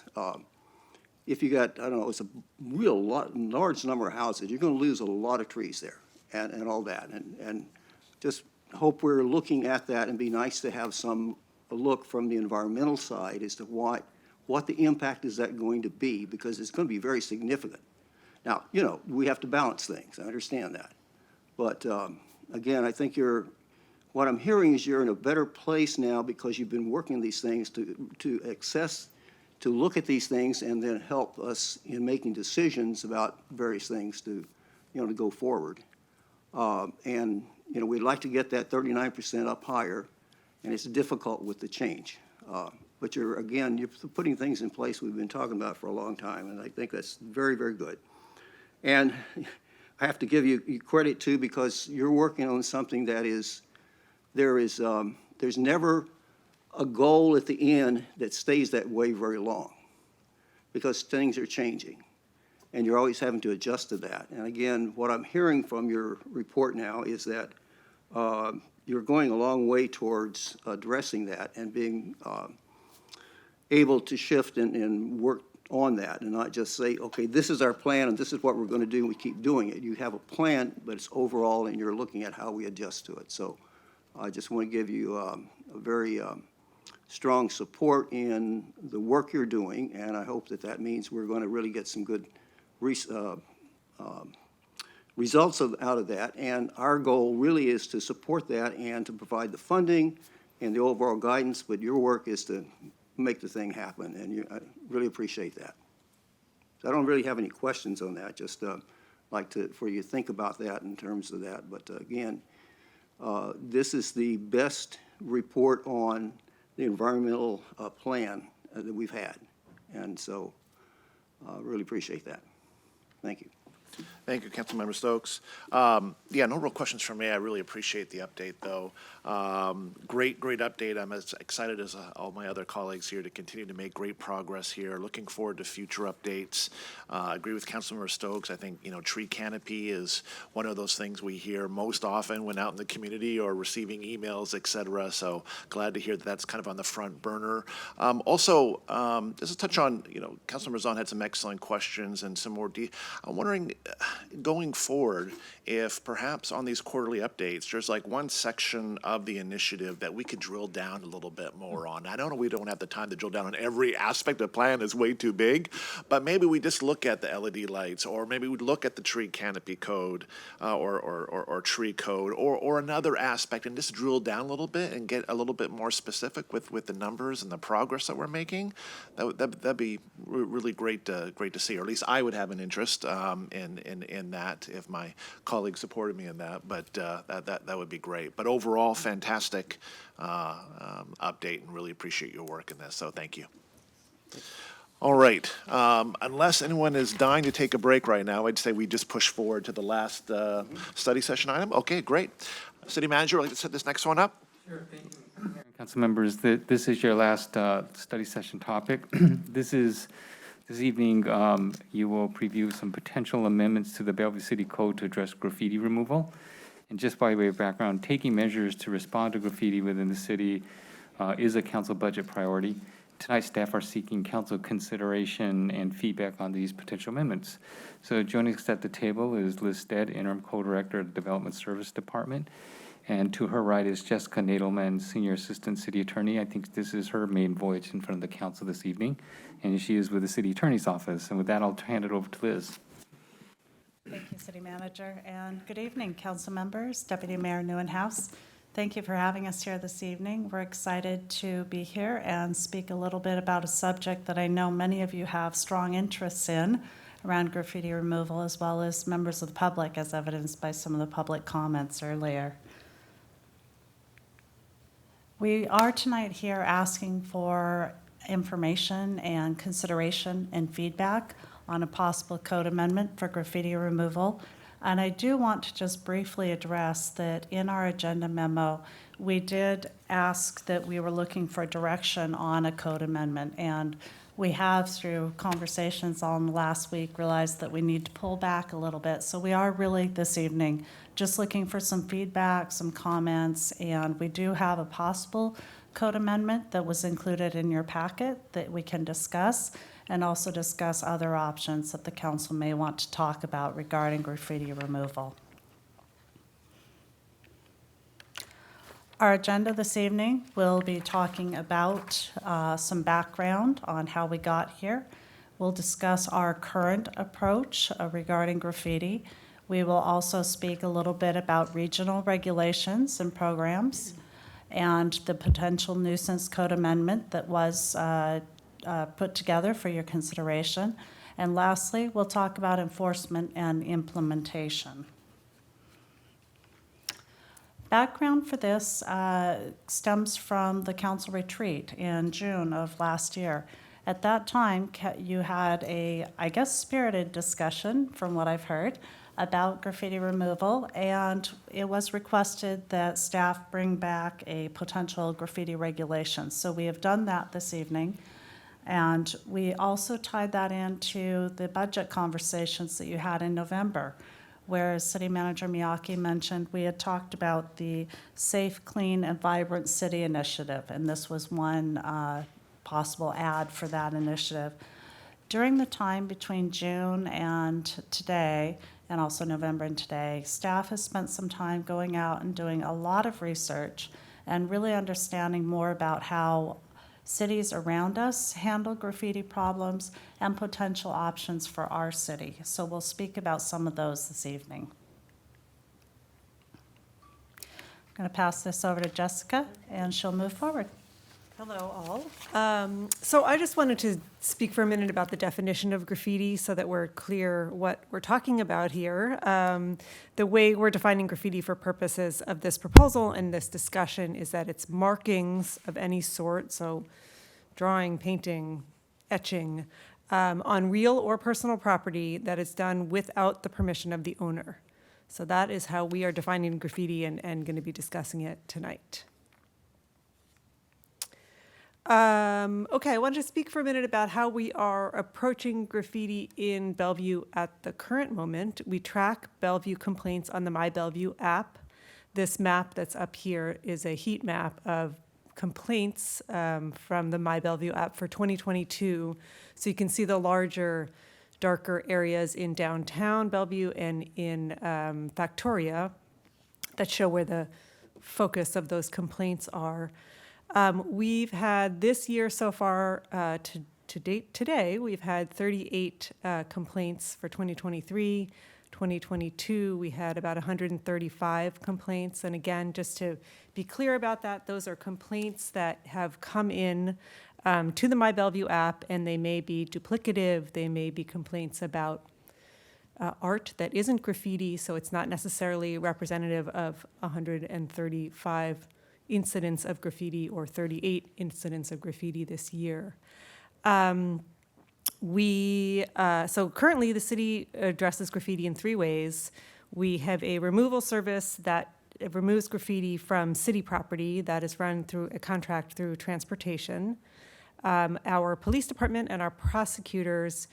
If you got, I don't know, it's a large number of houses, you're going to lose a lot of trees there and all that. And just hope we're looking at that and be nice to have a look from the environmental side as to what the impact is that going to be, because it's going to be very significant. Now, we have to balance things. I understand that. But again, I think what I'm hearing is you're in a better place now because you've been working these things to look at these things and then help us in making decisions about various things to go forward. And we'd like to get that 39% up higher, and it's difficult with the change. But you're putting things in place we've been talking about for a long time, and I think that's very, very good. And I have to give you credit too, because you're working on something that there's never a goal at the end that stays that way very long, because things are changing, and you're always having to adjust to that. And again, what I'm hearing from your report now is that you're going a long way towards addressing that and being able to shift and work on that, and not just say, okay, this is our plan and this is what we're going to do, and we keep doing it. You have a plan, but it's overall, and you're looking at how we adjust to it. So I just want to give you a very strong support in the work you're doing, and I hope that means we're going to really get some good results out of that. And our goal really is to support that and to provide the funding and the overall guidance, but your work is to make the thing happen, and I really appreciate that. So I don't really have any questions on that, just like for you to think about that in terms of that. But again, this is the best report on the environmental plan that we've had, and so really appreciate that. Thank you. Thank you, Councilmember Stokes. No real questions from me. I really appreciate the update, though. Great update. I'm as excited as all my other colleagues here to continue to make great progress here. Looking forward to future updates. I agree with Councilmember Stokes. I think, tree canopy is one of those things we hear most often when out in the community or receiving emails, et cetera. So glad to hear that that's kind of on the front burner. Also, just to touch on, Councilmember Zahn had some excellent questions and some more. I'm wondering, going forward, if perhaps on these quarterly updates, there's like one section of the initiative that we could drill down a little bit more on. I don't know, we don't have the time to drill down on every aspect of the plan, it's way too big, but maybe we just look at the LED lights, or maybe we look at the tree canopy code, or tree code, or another aspect, and just drill down a little bit and get a little bit more specific with the numbers and the progress that we're making. That'd be really great to see, or at least I would have an interest in that if my colleagues supported me in that. But that would be great. But overall, fantastic update, and really appreciate your work in this. So thank you. All right. Unless anyone is dying to take a break right now, I'd say we just push forward to the last study session item. Okay, great. City Manager, would you like to set this next one up? Sure, thank you. Council members, this is your last study session topic. This evening, you will preview some potential amendments to the Bellevue City Code to address graffiti removal. And just by way of background, taking measures to respond to graffiti within the city is a council budget priority. Tonight, staff are seeking council consideration and feedback on these potential amendments. So joining us at the table is Liz Stead, Interim Co-Director of the Development Service Department. And to her right is Jessica Nadelman, Senior Assistant City Attorney. I think this is her main voyage in front of the council this evening, and she is with the City Attorney's Office. And with that, I'll hand it over to Liz. Thank you, City Manager, and good evening, council members, Deputy Mayor Neuenhuis. Thank you for having us here this evening. We're excited to be here and speak a little bit about a subject that I know many of you have strong interests in, around graffiti removal, as well as members of the public, as evidenced by some of the public comments earlier. We are tonight here asking for information and consideration and feedback on a possible code amendment for graffiti removal. And I do want to just briefly address that in our agenda memo, we did ask that we were looking for direction on a code amendment. And we have, through conversations on last week, realized that we need to pull back a little bit. So we are really this evening just looking for some feedback, some comments, and we do have a possible code amendment that was included in your packet that we can discuss, and also discuss other options that the council may want to talk about regarding graffiti removal. Our agenda this evening will be talking about some background on how we got here. We'll discuss our current approach regarding graffiti. We will also speak a little bit about regional regulations and programs and the potential nuisance code amendment that was put together for your consideration. And lastly, we'll talk about enforcement and implementation. Background for this stems from the council retreat in June of last year. At that time, you had a, I guess, spirited discussion, from what I've heard, about graffiti removal, and it was requested that staff bring back a potential graffiti regulation. So we have done that this evening, and we also tied that into the budget conversations that you had in November, where City Manager Miyake mentioned we had talked about the Safe, Clean, and Vibrant City Initiative, and this was one possible ad for that initiative. During the time between June and today, and also November and today, staff has spent some time going out and doing a lot of research and really understanding more about how cities around us handle graffiti problems and potential options for our city. So we'll speak about some of those this evening. I'm going to pass this over to Jessica, and she'll move forward. Hello, all. So I just wanted to speak for a minute about the definition of graffiti so that we're clear what we're talking about here. The way we're defining graffiti for purposes of this proposal and this discussion is that it's markings of any sort, so drawing, painting, etching, on real or personal property that is done without the permission of the owner. So that is how we are defining graffiti and going to be discussing it tonight. Okay, I want to speak for a minute about how we are approaching graffiti in Bellevue at the current moment. We track Bellevue complaints on the My Bellevue app. This map that's up here is a heat map of complaints from the My Bellevue app for 2022. So you can see the larger, darker areas in downtown Bellevue and in Factoria that show where the focus of those complaints are. We've had this year so far, to date today, we've had 38 complaints for 2023. 2022, we had about 135 complaints. And again, just to be clear about that, those are complaints that have come in to the My Bellevue app, and they may be duplicative. They may be complaints about art that isn't graffiti, so it's not necessarily representative of 135 incidents of graffiti or 38 incidents of graffiti this year. So currently the city addresses graffiti in 3 ways. We have a removal service that removes graffiti from city property that is run through a contract through transportation. Our police department and our prosecutors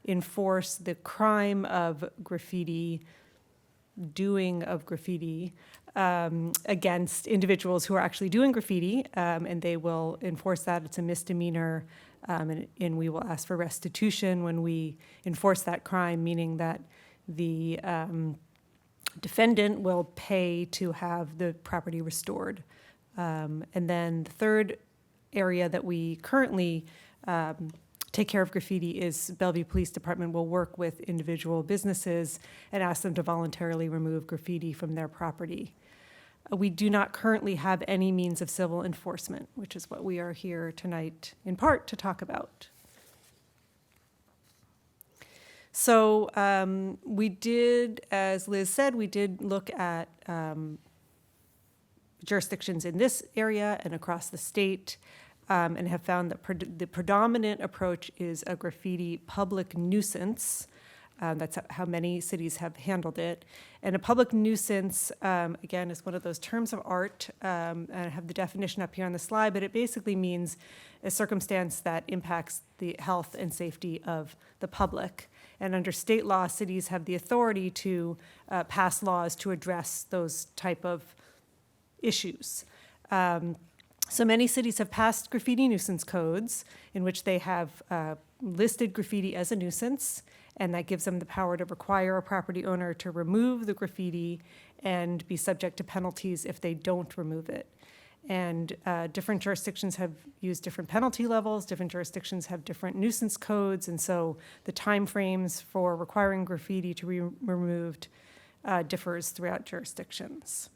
enforce the crime of graffiti, doing of graffiti, against individuals who are actually doing graffiti, and they will enforce that. It's a misdemeanor, and we will ask for restitution when we enforce that crime, meaning that the defendant will pay to have the property restored. And then the third area that we currently take care of graffiti is Bellevue Police Department will work with individual businesses and ask them to voluntarily remove graffiti from their property. We do not currently have any means of civil enforcement, which is what we are here tonight in part to talk about. So we did, as Liz said, we did look at jurisdictions in this area and across the state, and have found that the predominant approach is a graffiti public nuisance. That's how many cities have handled it. And a public nuisance, again, is one of those terms of art, and I have the definition up here on the slide, but it basically means a circumstance that impacts the health and safety of the public. And under state law, cities have the authority to pass laws to address those type of issues. So many cities have passed graffiti nuisance codes in which they have listed graffiti as a nuisance, and that gives them the power to require a property owner to remove the graffiti and be subject to penalties if they don't remove it. And different jurisdictions have used different penalty levels, different jurisdictions have different nuisance codes, and so the timeframes for requiring graffiti to be removed differs throughout jurisdictions.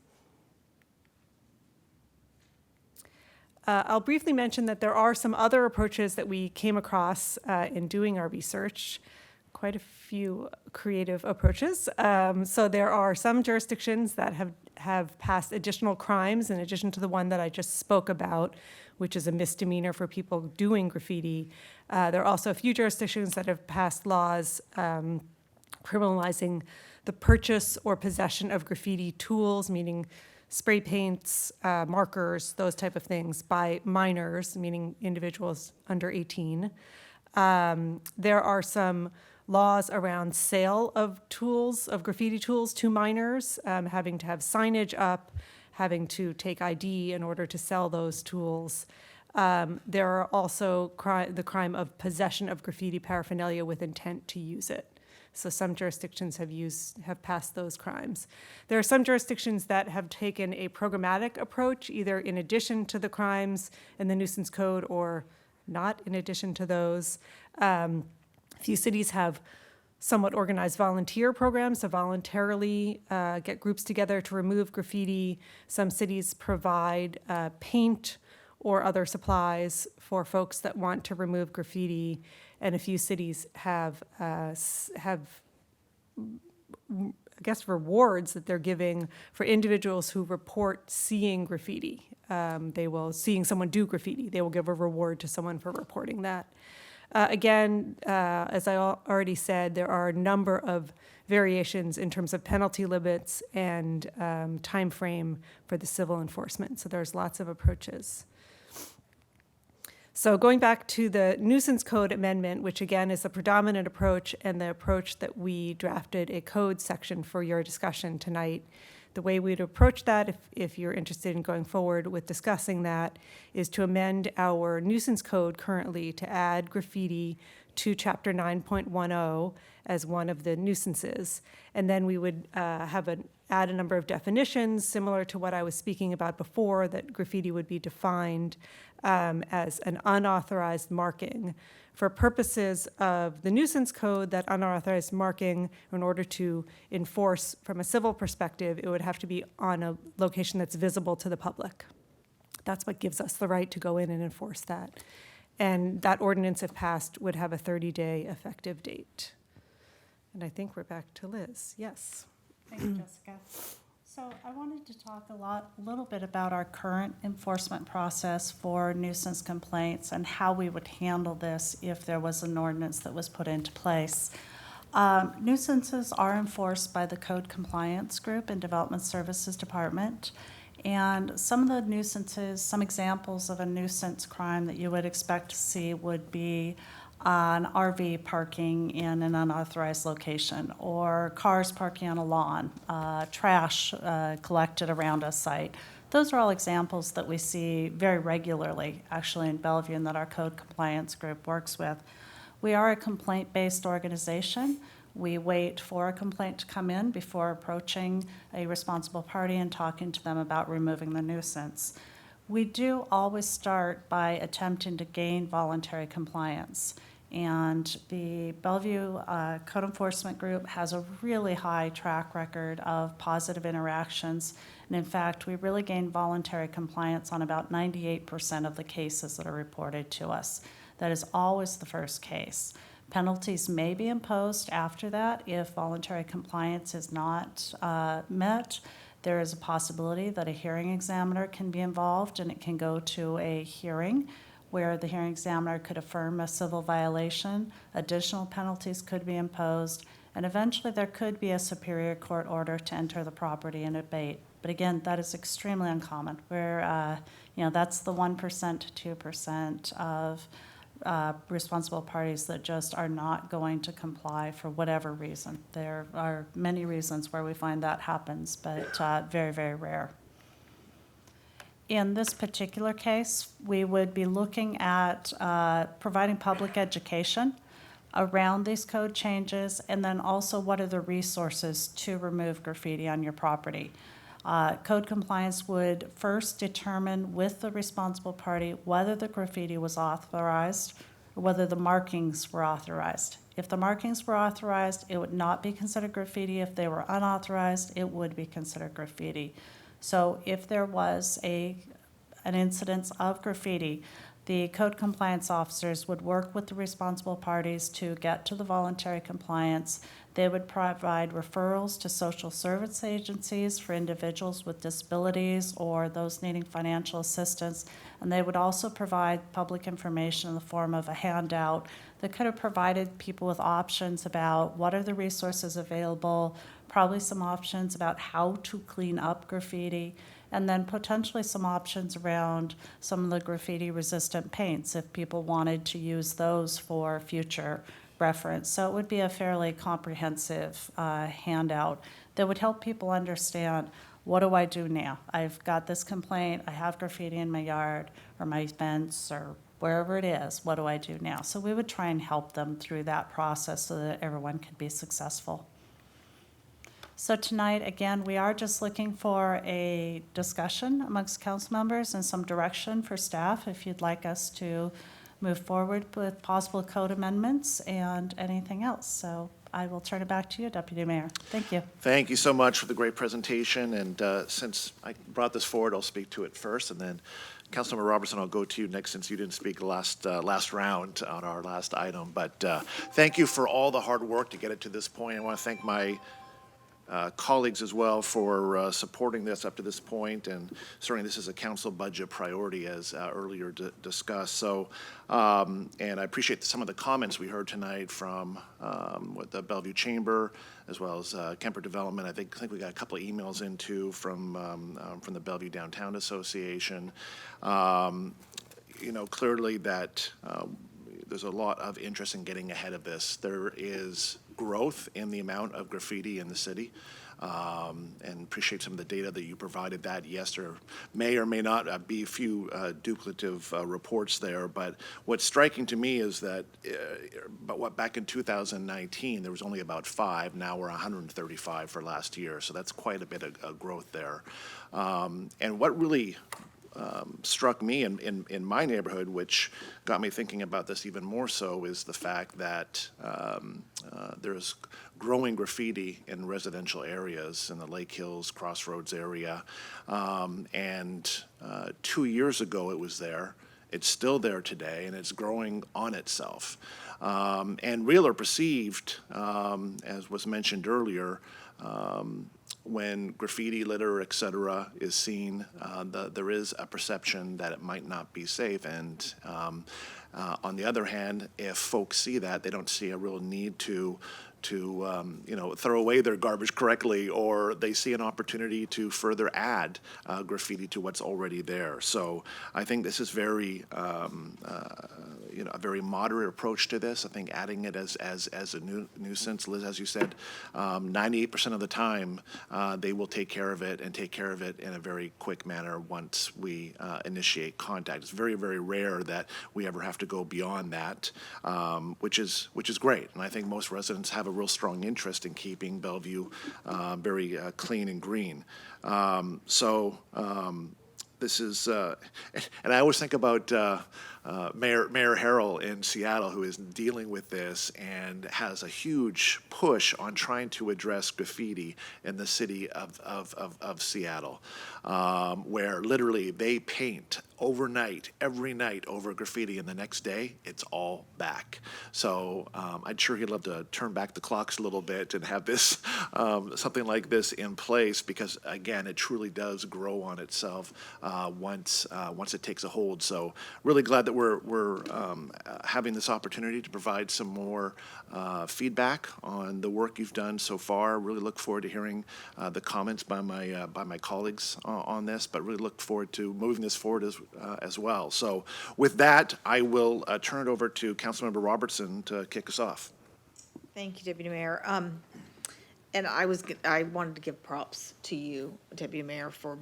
I'll briefly mention that there are some other approaches that we came across in doing our research, quite a few creative approaches. So there are some jurisdictions that have passed additional crimes in addition to the one that I just spoke about, which is a misdemeanor for people doing graffiti. There are also a few jurisdictions that have passed laws criminalizing the purchase or possession of graffiti tools, meaning spray paints, markers, those type of things, by minors, meaning individuals under 18. There are some laws around sale of tools, of graffiti tools to minors, having to have signage up, having to take ID in order to sell those tools. There are also the crime of possession of graffiti paraphernalia with intent to use it. So some jurisdictions have passed those crimes. There are some jurisdictions that have taken a programmatic approach, either in addition to the crimes in the nuisance code or not in addition to those. A few cities have somewhat organized volunteer programs to voluntarily get groups together to remove graffiti. Some cities provide paint or other supplies for folks that want to remove graffiti. And a few cities have, I guess, rewards that they're giving for individuals who report seeing graffiti. Seeing someone do graffiti, they will give a reward to someone for reporting that. Again, as I already said, there are a number of variations in terms of penalty limits and time frame for the civil enforcement. So there's lots of approaches. So going back to the nuisance code amendment, which again is the predominant approach and the approach that we drafted a code section for your discussion tonight. The way we'd approach that, if you're interested in going forward with discussing that, is to amend our nuisance code currently to add graffiti to Chapter 9.10 as one of the nuisances. And then we would add a number of definitions similar to what I was speaking about before, that graffiti would be defined as an unauthorized marking. For purposes of the nuisance code, that unauthorized marking, in order to enforce from a civil perspective, it would have to be on a location that's visible to the public. That's what gives us the right to go in and enforce that. And that ordinance, if passed, would have a 30-day effective date. And I think we're back to Liz. Yes. Thank you, Jessica. So I wanted to talk a little bit about our current enforcement process for nuisance complaints and how we would handle this if there was an ordinance that was put into place. Nuisances are enforced by the Code Compliance Group and Development Services Department. And some of the nuisances, some examples of a nuisance crime that you would expect to see would be an RV parking in an unauthorized location, or cars parking on a lawn, trash collected around a site. Those are all examples that we see very regularly, actually, in Bellevue, and that our Code Compliance Group works with. We are a complaint-based organization. We wait for a complaint to come in before approaching a responsible party and talking to them about removing the nuisance. We do always start by attempting to gain voluntary compliance. And the Bellevue Code Enforcement Group has a really high track record of positive interactions. And in fact, we really gain voluntary compliance on about 98% of the cases that are reported to us. That is always the first case. Penalties may be imposed after that if voluntary compliance is not met. There is a possibility that a hearing examiner can be involved, and it can go to a hearing where the hearing examiner could affirm a civil violation. Additional penalties could be imposed, and eventually there could be a Superior Court order to enter the property and abate. But again, that is extremely uncommon. That's the 1% to 2% of responsible parties that just are not going to comply for whatever reason. There are many reasons where we find that happens, but very, very rare. In this particular case, we would be looking at providing public education around these code changes, and then also what are the resources to remove graffiti on your property. Code compliance would first determine with the responsible party whether the graffiti was authorized or whether the markings were authorized. If the markings were authorized, it would not be considered graffiti. If they were unauthorized, it would be considered graffiti. So if there was an incidence of graffiti, the code compliance officers would work with the responsible parties to get to the voluntary compliance. They would provide referrals to social service agencies for individuals with disabilities or those needing financial assistance. And they would also provide public information in the form of a handout that could have provided people with options about what are the resources available, probably some options about how to clean up graffiti, and then potentially some options around some of the graffiti-resistant paints if people wanted to use those for future reference. So it would be a fairly comprehensive handout that would help people understand, what do I do now? I've got this complaint, I have graffiti in my yard or my fence or wherever it is, what do I do now? So we would try and help them through that process so that everyone could be successful. So tonight, again, we are just looking for a discussion amongst council members and some direction for staff if you'd like us to move forward with possible code amendments and anything else. So I will turn it back to you, Deputy Mayor. Thank you. Thank you so much for the great presentation, and since I brought this forward, I'll speak to it first, and then Councilmember Robertson, I'll go to you next since you didn't speak last round on our last item. But thank you for all the hard work to get it to this point. I want to thank my colleagues as well for supporting this up to this point, and certainly this is a council budget priority as earlier discussed. So, and I appreciate some of the comments we heard tonight from with the Bellevue Chamber as well as Kemper Development. I think we got a couple of emails in too from the Bellevue Downtown Association. Clearly that there's a lot of interest in getting ahead of this. There is growth in the amount of graffiti in the city, and appreciate some of the data that you provided that. Yes, there may or may not be a few duplicative reports there, but what's striking to me is that back in 2019, there was only about 5. Now we're 135 for last year, so that's quite a bit of growth there. And what really struck me in my neighborhood, which got me thinking about this even more so, is the fact that there's growing graffiti in residential areas in the Lake Hills, Crossroads area. And 2 years ago it was there. It's still there today, and it's growing on itself. And real or perceived, as was mentioned earlier, when graffiti, litter, et cetera, is seen, there is a perception that it might not be safe. And on the other hand, if folks see that, they don't see a real need to throw away their garbage correctly, or they see an opportunity to further add graffiti to what's already there. So I think this is very, a very moderate approach to this. I think adding it as a nuisance, Liz, as you said, 98% of the time they will take care of it, and take care of it in a very quick manner once we initiate contact. It's very, very rare that we ever have to go beyond that, which is great. And I think most residents have a real strong interest in keeping Bellevue very clean and green. This is, and I always think about Mayor Harrell in Seattle, who is dealing with this and has a huge push on trying to address graffiti in the city of Seattle, where literally they paint overnight, every night over graffiti, and the next day it's all back. So I'd sure he'd love to turn back the clocks a little bit and have this something like this in place, because again, it truly does grow on itself once it takes a hold. So really glad that we're having this opportunity to provide some more feedback on the work you've done so far. Really look forward to hearing the comments by my colleagues on this, but really look forward to moving this forward as well. So with that, I will turn it over to Councilmember Robertson to kick us off. Thank you, Deputy Mayor. And I wanted to give props to you, Deputy Mayor, for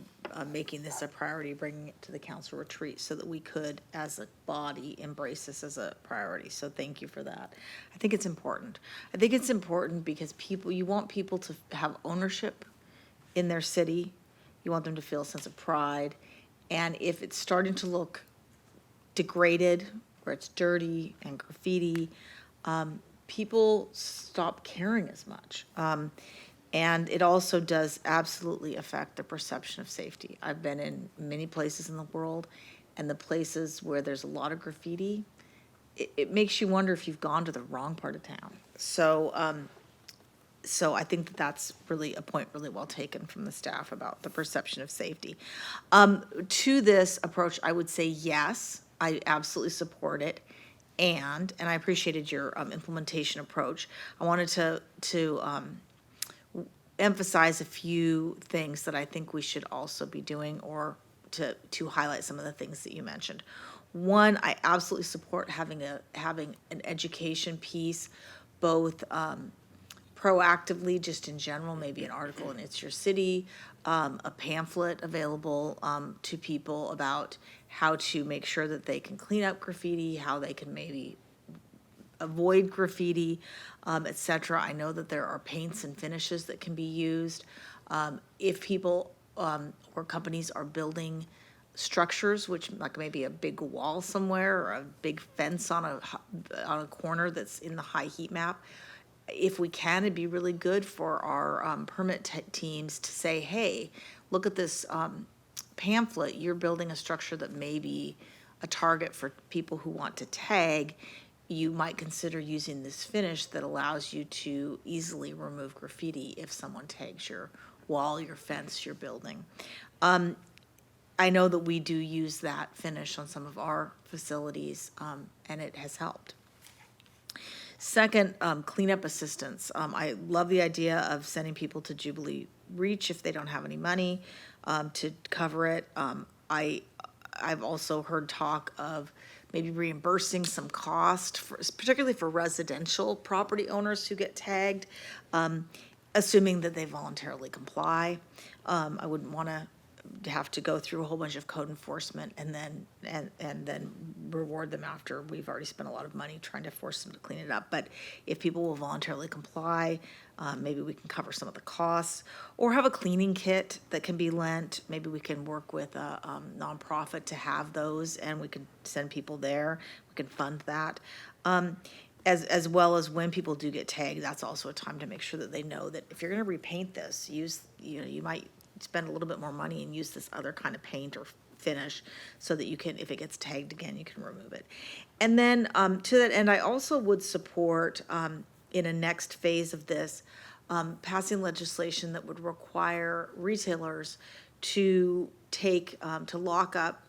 making this a priority, bringing it to the council retreat so that we could, as a body, embrace this as a priority. So thank you for that. I think it's important. I think it's important because you want people to have ownership in their city. You want them to feel a sense of pride. And if it's starting to look degraded, where it's dirty and graffiti, people stop caring as much. And it also does absolutely affect the perception of safety. I've been in many places in the world, and the places where there's a lot of graffiti, it makes you wonder if you've gone to the wrong part of town. So I think that's really a point really well taken from the staff about the perception of safety. To this approach, I would say yes, I absolutely support it. And I appreciated your implementation approach. I wanted to emphasize a few things that I think we should also be doing, or to highlight some of the things that you mentioned. One, I absolutely support having an education piece, both proactively, just in general, maybe an article in It's Your City, a pamphlet available to people about how to make sure that they can clean up graffiti, how they can maybe avoid graffiti, et cetera. I know that there are paints and finishes that can be used. If people or companies are building structures, which like maybe a big wall somewhere or a big fence on a corner that's in the high heat map, if we can, it'd be really good for our permit teams to say, hey, look at this pamphlet. You're building a structure that may be a target for people who want to tag. You might consider using this finish that allows you to easily remove graffiti if someone tags your wall, your fence, your building. I know that we do use that finish on some of our facilities, and it has helped. Second, cleanup assistance. I love the idea of sending people to Jubilee Reach if they don't have any money to cover it. I've also heard talk of maybe reimbursing some cost, particularly for residential property owners who get tagged, assuming that they voluntarily comply. I wouldn't want to have to go through a whole bunch of code enforcement and then reward them after we've already spent a lot of money trying to force them to clean it up. But if people will voluntarily comply, maybe we can cover some of the costs, or have a cleaning kit that can be lent. Maybe we can work with a nonprofit to have those, and we can send people there. We can fund that. As well as when people do get tagged, that's also a time to make sure that they know that if you're going to repaint this, you might spend a little bit more money and use this other kind of paint or finish so that you can, if it gets tagged again, you can remove it. And then to that end, I also would support in a next phase of this, passing legislation that would require retailers to to lock up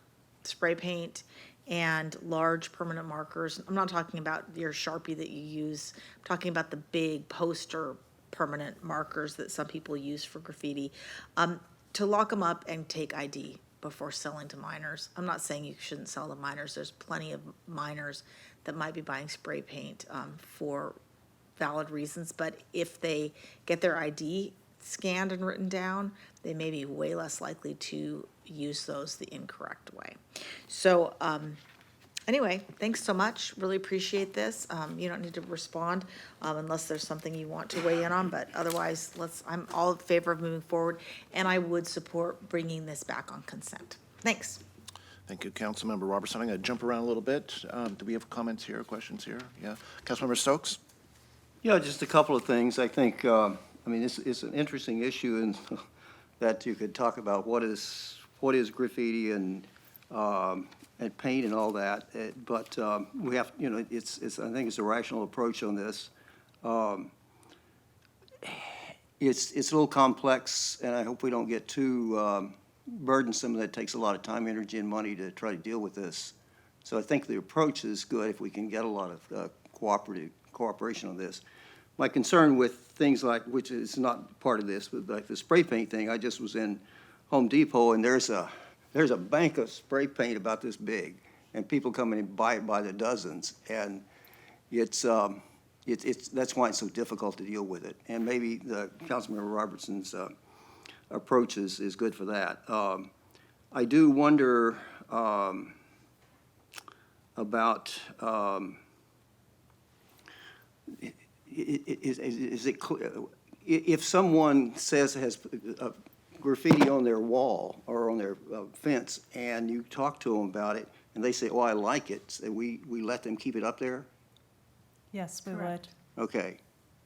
spray paint and large permanent markers. I'm not talking about your Sharpie that you use. I'm talking about the big poster permanent markers that some people use for graffiti, to lock them up and take ID before selling to minors. I'm not saying you shouldn't sell to minors. There's plenty of minors that might be buying spray paint for valid reasons, but if they get their ID scanned and written down, they may be way less likely to use those the incorrect way. So anyway, thanks so much. Really appreciate this. You don't need to respond unless there's something you want to weigh in on, but otherwise, I'm all in favor of moving forward, and I would support bringing this back on consent. Thanks. Thank you, Councilmember Robertson. I'm going to jump around a little bit. Do we have comments here, questions here? Yeah. Councilmember Stokes? Yeah, just a couple of things. I think, it's an interesting issue, and that you could talk about what is graffiti and and paint and all that. But we have, it's, I think it's a rational approach on this. It's a little complex, and I hope we don't get too burdensome. That takes a lot of time, energy, and money to try to deal with this. So I think the approach is good if we can get a lot of cooperation on this. My concern with things like, which is not part of this, but like the spray paint thing, I just was in Home Depot, and there's a bank of spray paint about this big, and people come in and buy it by the dozens, and it's that's why it's so difficult to deal with it. And maybe the Councilmember Robertson's approach is good for that. I do wonder about is it clear, if someone says has graffiti on their wall or on their fence, and you talk to them about it, and they say, "Oh, I like it," so we let them keep it up there? Yes, we would. Okay.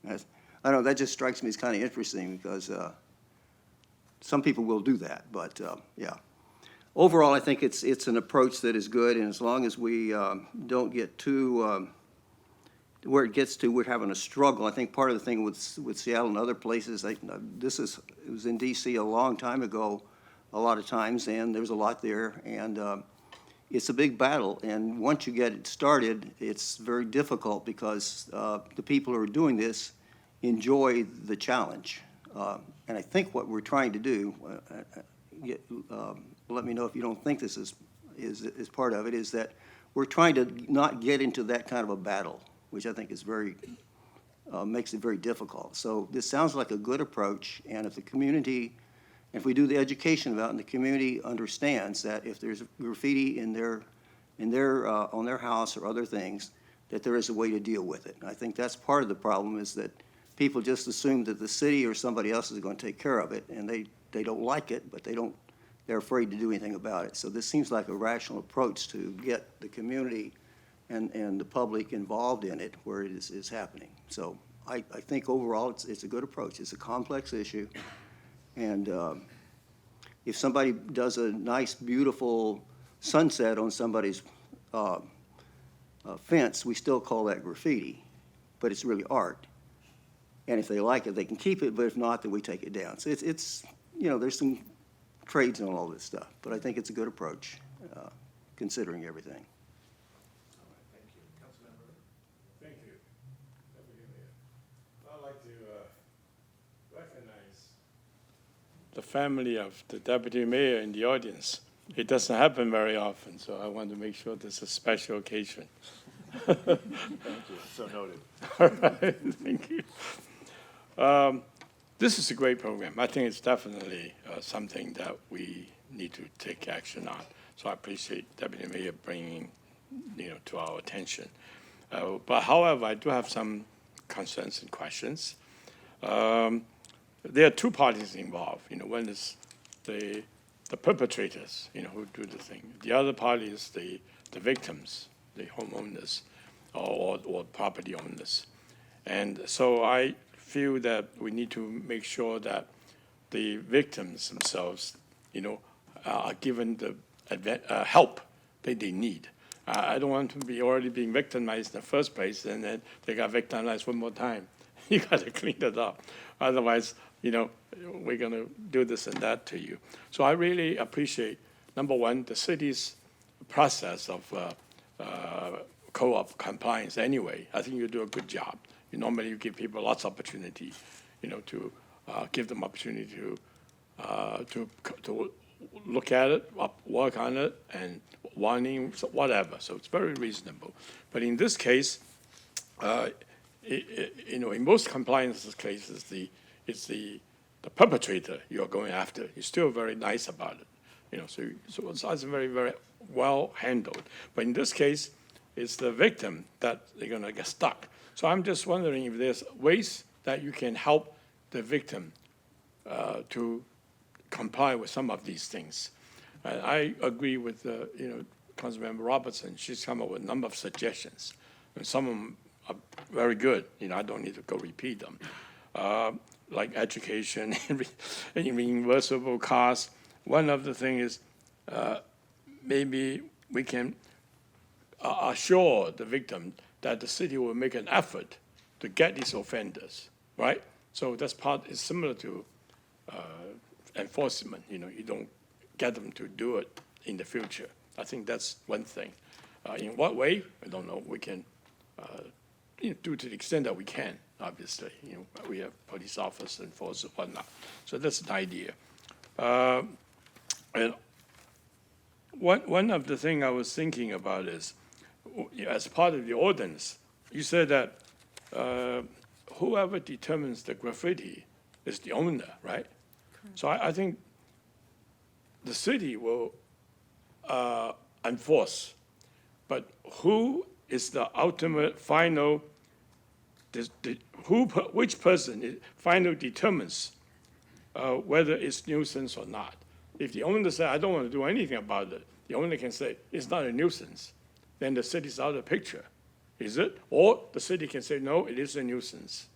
I don't know, that just strikes me as kind of interesting because some people will do that, but yeah. Overall, I think it's an approach that is good, and as long as we don't get too, where it gets to, we're having a struggle. I think part of the thing with Seattle and other places, it was in D.C. a long time ago, a lot of times, and there's a lot there, and it's a big battle, and once you get it started, it's very difficult because the people who are doing this enjoy the challenge. And I think what we're trying to do, let me know if you don't think this is part of it, is that we're trying to not get into that kind of a battle, which I think is makes it very difficult. So this sounds like a good approach, and if the community, if we do the education about it, and the community understands that if there's graffiti on their house or other things, that there is a way to deal with it. And I think that's part of the problem, is that people just assume that the city or somebody else is going to take care of it, and they don't like it, but they're afraid to do anything about it. So this seems like a rational approach to get the community and the public involved in it where it is happening. So I think overall it's a good approach. It's a complex issue. And if somebody does a nice, beautiful sunset on somebody's fence, we still call that graffiti, but it's really art. And if they like it, they can keep it, but if not, then we take it down. So it's there's some trades on all this stuff, but I think it's a good approach, considering everything. Thank you. I'd like to recognize the family of the deputy mayor in the audience. It doesn't happen very often, so I want to make sure this is a special occasion. Thank you. So noted. All right, thank you. This is a great program. I think it's definitely something that we need to take action on. So I appreciate Deputy Mayor bringing, to our attention. But however, I do have some concerns and questions. There are two parties involved. One is the perpetrators, who do the thing. The other party is the victims, the homeowners or property owners. And so I feel that we need to make sure that the victims themselves, are given the help that they need. I don't want to be already being victimized in the first place, and then they got victimized one more time. You got to clean it up. Otherwise, we're going to do this and that to you. So I really appreciate, number one, the city's process of co-op compliance anyway. I think you do a good job. Normally you give people lots of opportunity, to give them opportunity to look at it, work on it, and warning, whatever. So it's very reasonable. But in this case, in most compliance cases, it's the perpetrator you're going after. You're still very nice about it. So it's very, very well handled. But in this case, it's the victim that they're going to get stuck. So I'm just wondering if there's ways that you can help the victim to comply with some of these things. I agree with Councilmember Robertson. She's come up with a number of suggestions, and some of them are very good. I don't need to go repeat them, like education and reimbursable costs. One of the things is maybe we can assure the victim that the city will make an effort to get these offenders, right? So that's part, is similar to enforcement, you don't get them to do it in the future. I think that's one thing. In what way? I don't know. We can do to the extent that we can, obviously. We have police officers and force and whatnot. So that's an idea. And one of the things I was thinking about is, as part of the ordinance, you said that whoever determines the graffiti is the owner, right? So I think the city will enforce, but who is the ultimate final, which person finally determines whether it's nuisance or not? If the owner says, I don't want to do anything about it, the owner can say, it's not a nuisance. Then the city's out of the picture. Is it? Or the city can say, no, it is a nuisance.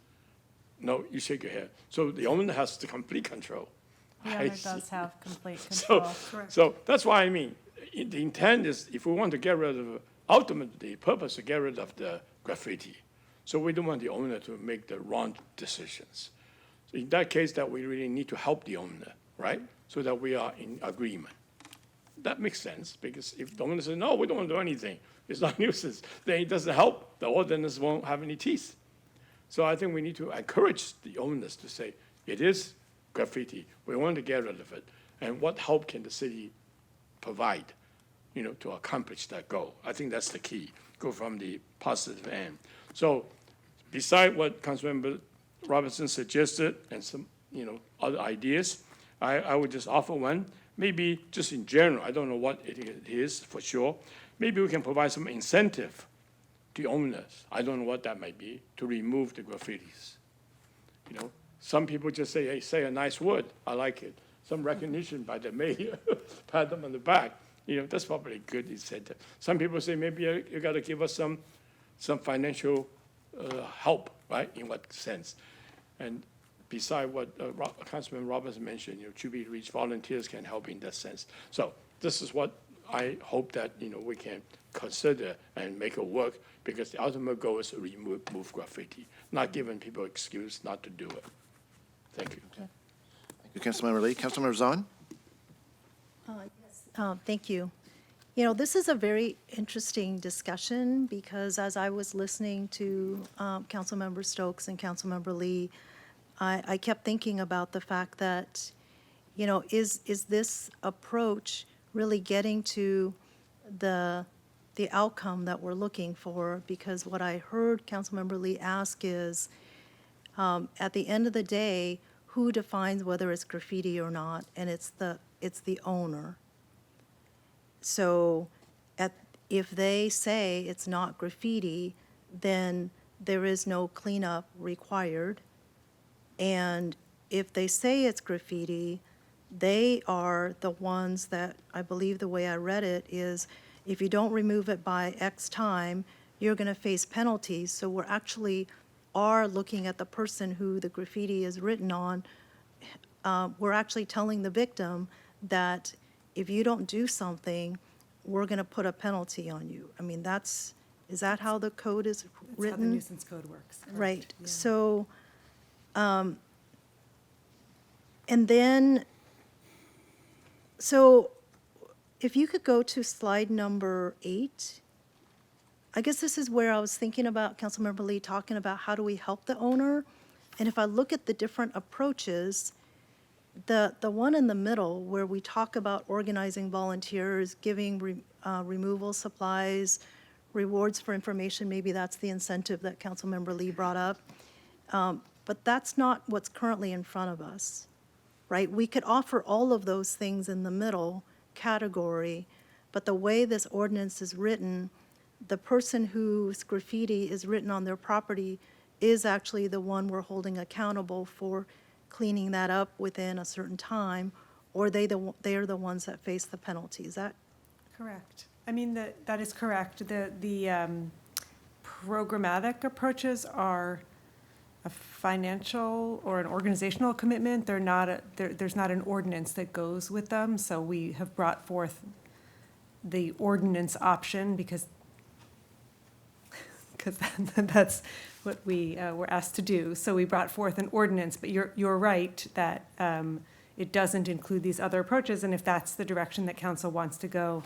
No, you shake your head. So the owner has the complete control. The I owner see. does have complete control. So that's why I mean, the intent is if we want to get rid of, ultimately, the purpose is to get rid of the graffiti. So we don't want the owner to make the wrong decisions. So in that case, that we really need to help the owner, right? So that we are in agreement. That makes sense, because if the owner says, no, we don't want to do anything, it's not nuisance, then it doesn't help, the ordinance won't have any teeth. So I think we need to encourage the owners to say, it is graffiti, we want to get rid of it, and what help can the city provide, to accomplish that goal? I think that's the key, go from the positive end. So beside what Councilmember Robinson suggested and some, other ideas, I would just offer one, maybe just in general, I don't know what it is for sure, maybe we can provide some incentive to owners, I don't know what that might be, to remove the graffitis. Some people just say, hey, say a nice word, I like it. Some recognition by the mayor, pat them on the back, that's probably a good incentive. Some people say, maybe you gotta give us some financial help, right, in what sense? And beside what Councilman Robertson mentioned, Jubilee Reach volunteers can help in that sense. So this is what I hope that, we can consider and make it work, because the ultimate goal is to remove graffiti, not giving people excuse not to do it. Thank you. Thank you, Councilmember Lee. Councilmember Zahn? Thank you. This is a very interesting discussion, because as I was listening to Councilmember Stokes and Councilmember Lee, I kept thinking about the fact that, is this approach really getting to the outcome that we're looking for? Because what I heard Councilmember Lee ask is, at the end of the day, who defines whether it's graffiti or not? And it's the owner. So if they say it's not graffiti, then there is no cleanup required. And if they say it's graffiti, they are the ones that, I believe the way I read it is, if you don't remove it by X time, you're going to face penalties. So we're actually are looking at the person who the graffiti is written on. We're actually telling the victim that if you don't do something, we're going to put a penalty on you. I mean, is that how the code is written? That's how the nuisance code works. Correct. Right. Yeah. So, and then, so if you could go to slide number 8, I guess this is where I was thinking about Councilmember Lee talking about how do we help the owner? And if I look at the different approaches, the one in the middle where we talk about organizing volunteers, giving removal supplies, rewards for information, maybe that's the incentive that Councilmember Lee brought up. But that's not what's currently in front of us, right? We could offer all of those things in the middle category, but the way this ordinance is written, the person whose graffiti is written on their property is actually the one we're holding accountable for cleaning that up within a certain time, or they are the ones that face the penalty. Is that? Correct. I mean, that is correct. The programmatic approaches are a financial or an organizational commitment. They're not there's not an ordinance that goes with them. So we have brought forth the ordinance option because that's what we were asked to do. So we brought forth an ordinance, but you're right that it doesn't include these other approaches, and if that's the direction that council wants to go,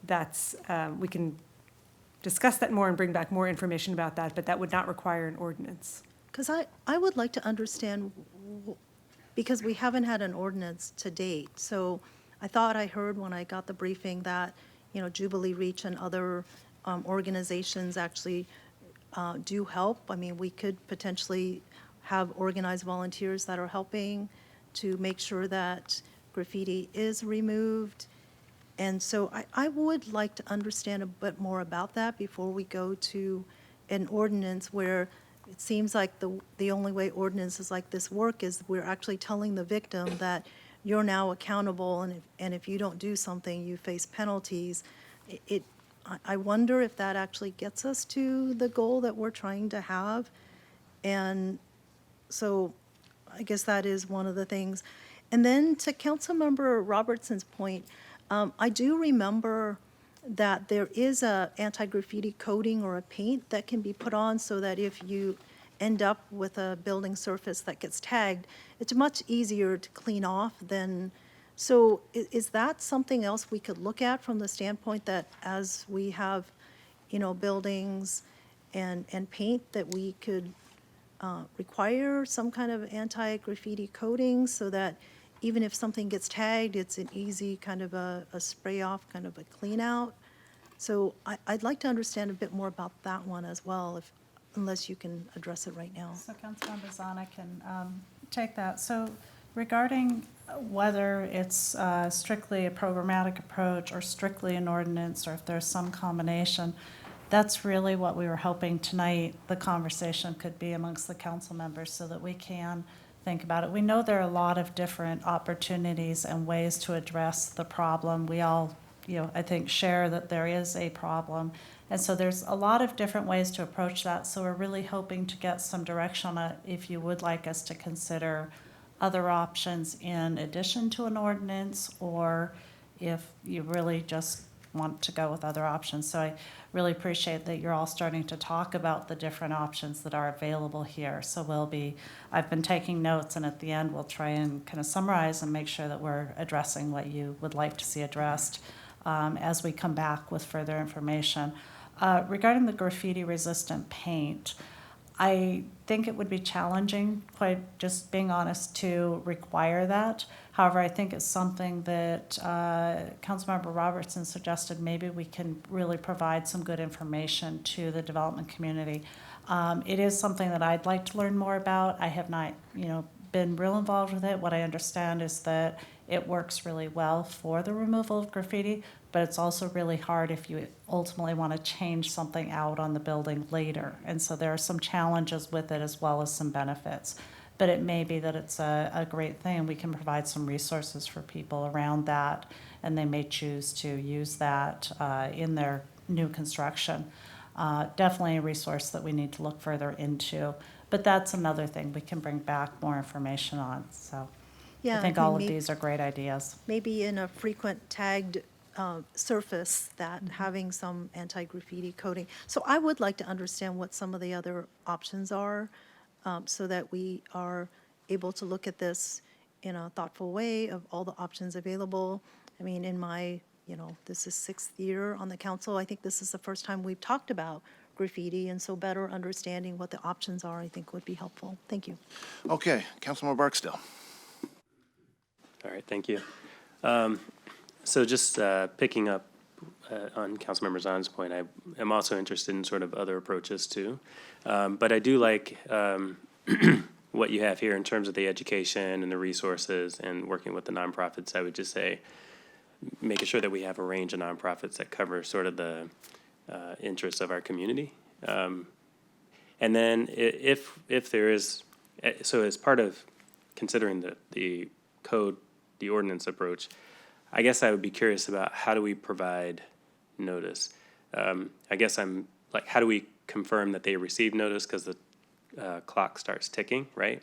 that's, we can discuss that more and bring back more information about that, but that would not require an ordinance. Because I would like to understand, because we haven't had an ordinance to date. So I thought I heard when I got the briefing that, Jubilee Reach and other organizations actually do help. I mean, we could potentially have organized volunteers that are helping to make sure that graffiti is removed. And so I would like to understand a bit more about that before we go to an ordinance where it seems like the only way ordinances like this work is we're actually telling the victim that you're now accountable, and if you don't do something, you face penalties. I wonder if that actually gets us to the goal that we're trying to have. And so I guess that is one of the things. And then to Councilmember Robertson's point, I do remember that there is a anti-graffiti coating or a paint that can be put on so that if you end up with a building surface that gets tagged, it's much easier to clean off than, so is that something else we could look at from the standpoint that as we have, buildings and paint, that we could require some kind of anti-graffiti coating so that even if something gets tagged, it's an easy kind of a spray off, kind of a clean out. So I'd like to understand a bit more about that one as well, unless you can address it right now. So Councilmember Zana can take that. So regarding whether it's strictly a programmatic approach or strictly an ordinance, or if there's some combination, that's really what we were hoping tonight the conversation could be amongst the council members so that we can think about it. We know there are a lot of different opportunities and ways to address the problem. We all, I think, share that there is a problem. And so there's a lot of different ways to approach that. So we're really hoping to get some direction on it if you would like us to consider other options in addition to an ordinance, or if you really just want to go with other options. So I really appreciate that you're all starting to talk about the different options that are available here. So I've been taking notes, and at the end we'll try and kind of summarize and make sure that we're addressing what you would like to see addressed as we come back with further information. Regarding the graffiti-resistant paint, I think it would be challenging, quite just being honest, to require that. However, I think it's something that Councilmember Robertson suggested maybe we can really provide some good information to the development community. It is something that I'd like to learn more about. I have not, been real involved with it. What I understand is that it works really well for the removal of graffiti, but it's also really hard if you ultimately want to change something out on the building later. And so there are some challenges with it as well as some benefits. But it may be that it's a great thing. We can provide some resources for people around that, and they may choose to use that in their new construction. Definitely a resource that we need to look further into. But that's another thing we can bring back more information on. So Yeah, I think all of these are great ideas. Maybe in a frequent tagged surface that having some anti-graffiti coating. So I would like to understand what some of the other options are so that we are able to look at this in a thoughtful way of all the options available. I mean, in my, this is 6th year on the council, I think this is the first time we've talked about graffiti, and so better understanding what the options are, I think, would be helpful. Thank you. Okay, Councilmember Barksdale. All right, thank you. So just picking up on Councilmember Zahn's point, I am also interested in sort of other approaches too. But I do like what you have here in terms of the education and the resources and working with the nonprofits. I would just say making sure that we have a range of nonprofits that cover sort of the interests of our community. And then if there is, so as part of considering the code, the ordinance approach, I guess I would be curious about how do we provide notice? I guess I'm like, how do we confirm that they receive notice because the clock starts ticking, right?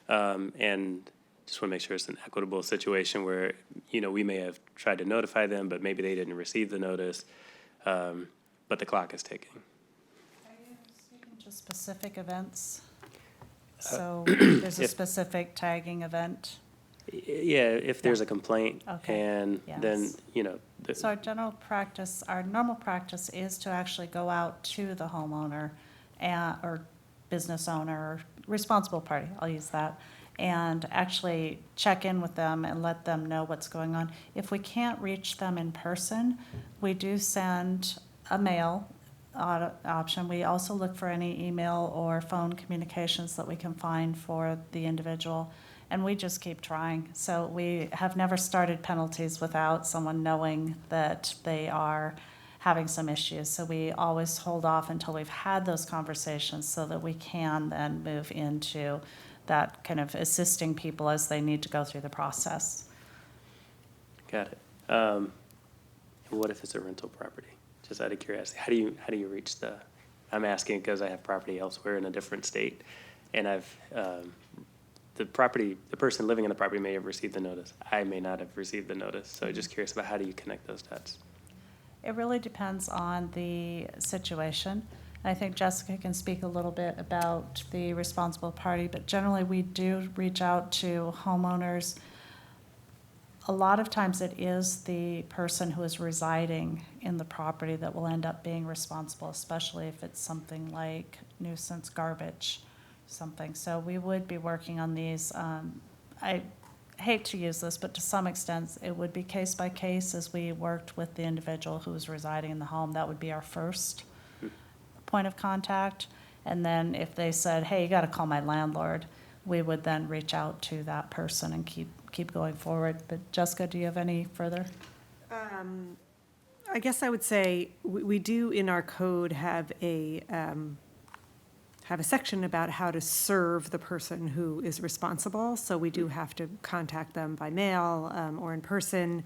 And just want to make sure it's an equitable situation where, we may have tried to notify them, but maybe they didn't receive the notice, but the clock is ticking. To specific events. So there's a if- specific tagging event. Yeah, if there's a complaint, Okay. and then, Yes. So our normal practice is to actually go out to the homeowner or business owner, or responsible party, I'll use that, and actually check in with them and let them know what's going on. If we can't reach them in person, we do send a mail option. We also look for any email or phone communications that we can find for the individual, and we just keep trying. So we have never started penalties without someone knowing that they are having some issues. So we always hold off until we've had those conversations so that we can then move into that kind of assisting people as they need to go through the process. Got it. And what if it's a rental property? Just out of curiosity, how do you reach I'm asking because I have property elsewhere in a different state, and the person living in the property may have received the notice. I may not have received the notice. So just curious about how do you connect those dots? It really depends on the situation. I think Jessica can speak a little bit about the responsible party, but generally we do reach out to homeowners. A lot of times it is the person who is residing in the property that will end up being responsible, especially if it's something like nuisance garbage, something. So we would be working on these. I hate to use this, but to some extent it would be case by case as we worked with the individual who was residing in the home. That would be our first point of contact. And then if they said, hey, you got to call my landlord, we would then reach out to that person and keep going forward. But Jessica, do you have any further? I guess I would say we do in our code have a section about how to serve the person who is responsible. So we do have to contact them by mail or in person.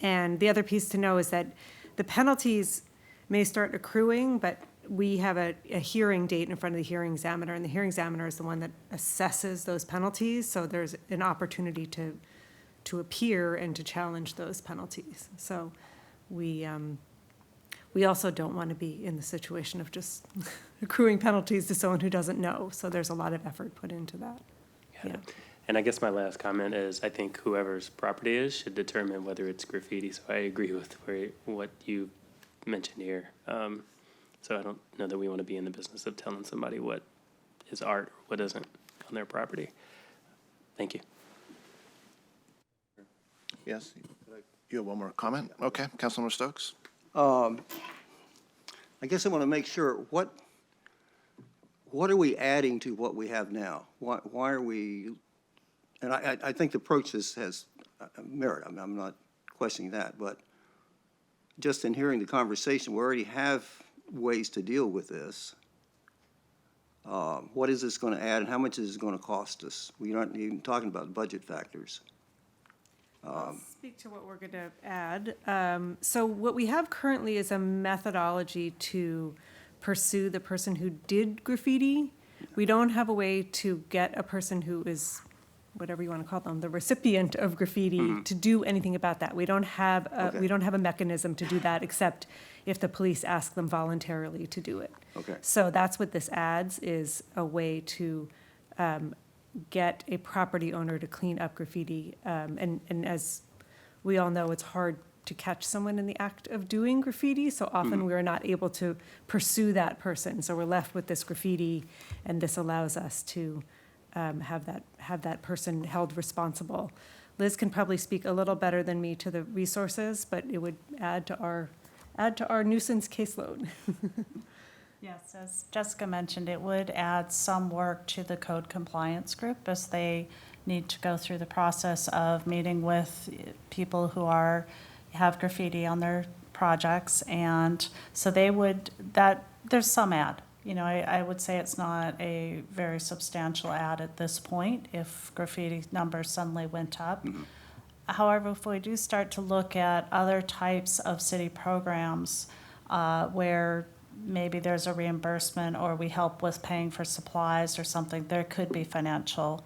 And the other piece to know is that the penalties may start accruing, but we have a hearing date in front of the hearing examiner, and the hearing examiner is the one that assesses those penalties. So there's an opportunity to appear and to challenge those penalties. So we also don't want to be in the situation of just accruing penalties to someone who doesn't know. So there's a lot of effort put into that. Got it. And I guess my last comment is I think whoever's property is should determine whether it's graffiti. So I agree with what you mentioned here. So I don't know that we want to be in the business of telling somebody what is art or what isn't on their property. Thank you. Yes? You have one more comment? Okay, Councilmember Stokes? I guess I want to make sure, what are we adding to what we have now? Why are we, and I think the approach has merit. I'm not questioning that, but just in hearing the conversation, we already have ways to deal with this. What is this going to add, and how much is it going to cost us? We're not even talking about budget factors. I'll speak to what we're going to add. So what we have currently is a methodology to pursue the person who did graffiti. We don't have a way to get a person who is, whatever you want to call them, the recipient of graffiti, to do anything about that. We don't have a mechanism to do that except if the police ask them voluntarily to do it. Okay. So that's what this adds, is a way to get a property owner to clean up graffiti. And as we all know, it's hard to catch someone in the act of doing graffiti, so often we are not able to pursue that person. So we're left with this graffiti, and this allows us to have that person held responsible. Liz can probably speak a little better than me to the resources, but it would add to our nuisance caseload. Yes, as Jessica mentioned, it would add some work to the code compliance group as they need to go through the process of meeting with people who have graffiti on their projects. And so there's some add. I would say it's not a very substantial add at this point if graffiti numbers suddenly went up. However, if we do start to look at other types of city programs where maybe there's a reimbursement or we help with paying for supplies or something, there could be financial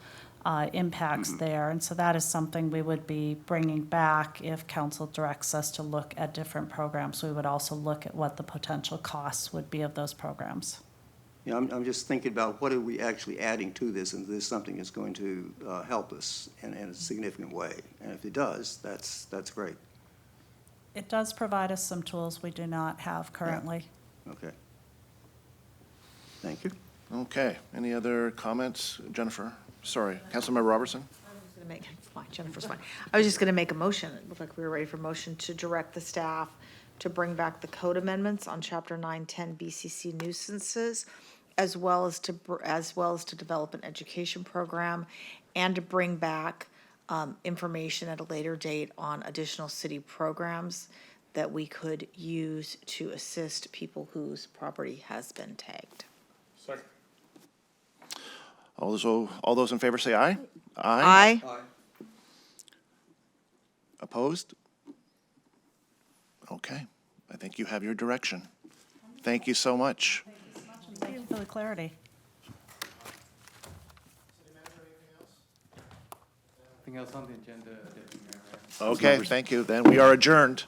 impacts there. And so that is something we would be bringing back if council directs us to look at different programs. We would also look at what the potential costs would be of those programs. Yeah, I'm just thinking about what are we actually adding to this, and this is something that's going to help us in a significant way. And if it does, that's great. It does provide us some tools we do not have currently. Okay. Thank you. Okay, any other comments? Jennifer, sorry, Councilmember Robertson? Jennifer's fine. I was just going to make a motion. It looked like we were ready for motion to direct the staff to bring back the code amendments on Chapter 910 BCC nuisances, as well as to develop an education program, and to bring back information at a later date on additional city programs that we could use to assist people whose property has been tagged. Second. All those in favor say aye. Aye. Opposed? Okay, I think you have your direction. Thank you so much. Thank you for the clarity. Anything else on the agenda, Deputy Mayor? Okay, thank you. Then we are adjourned.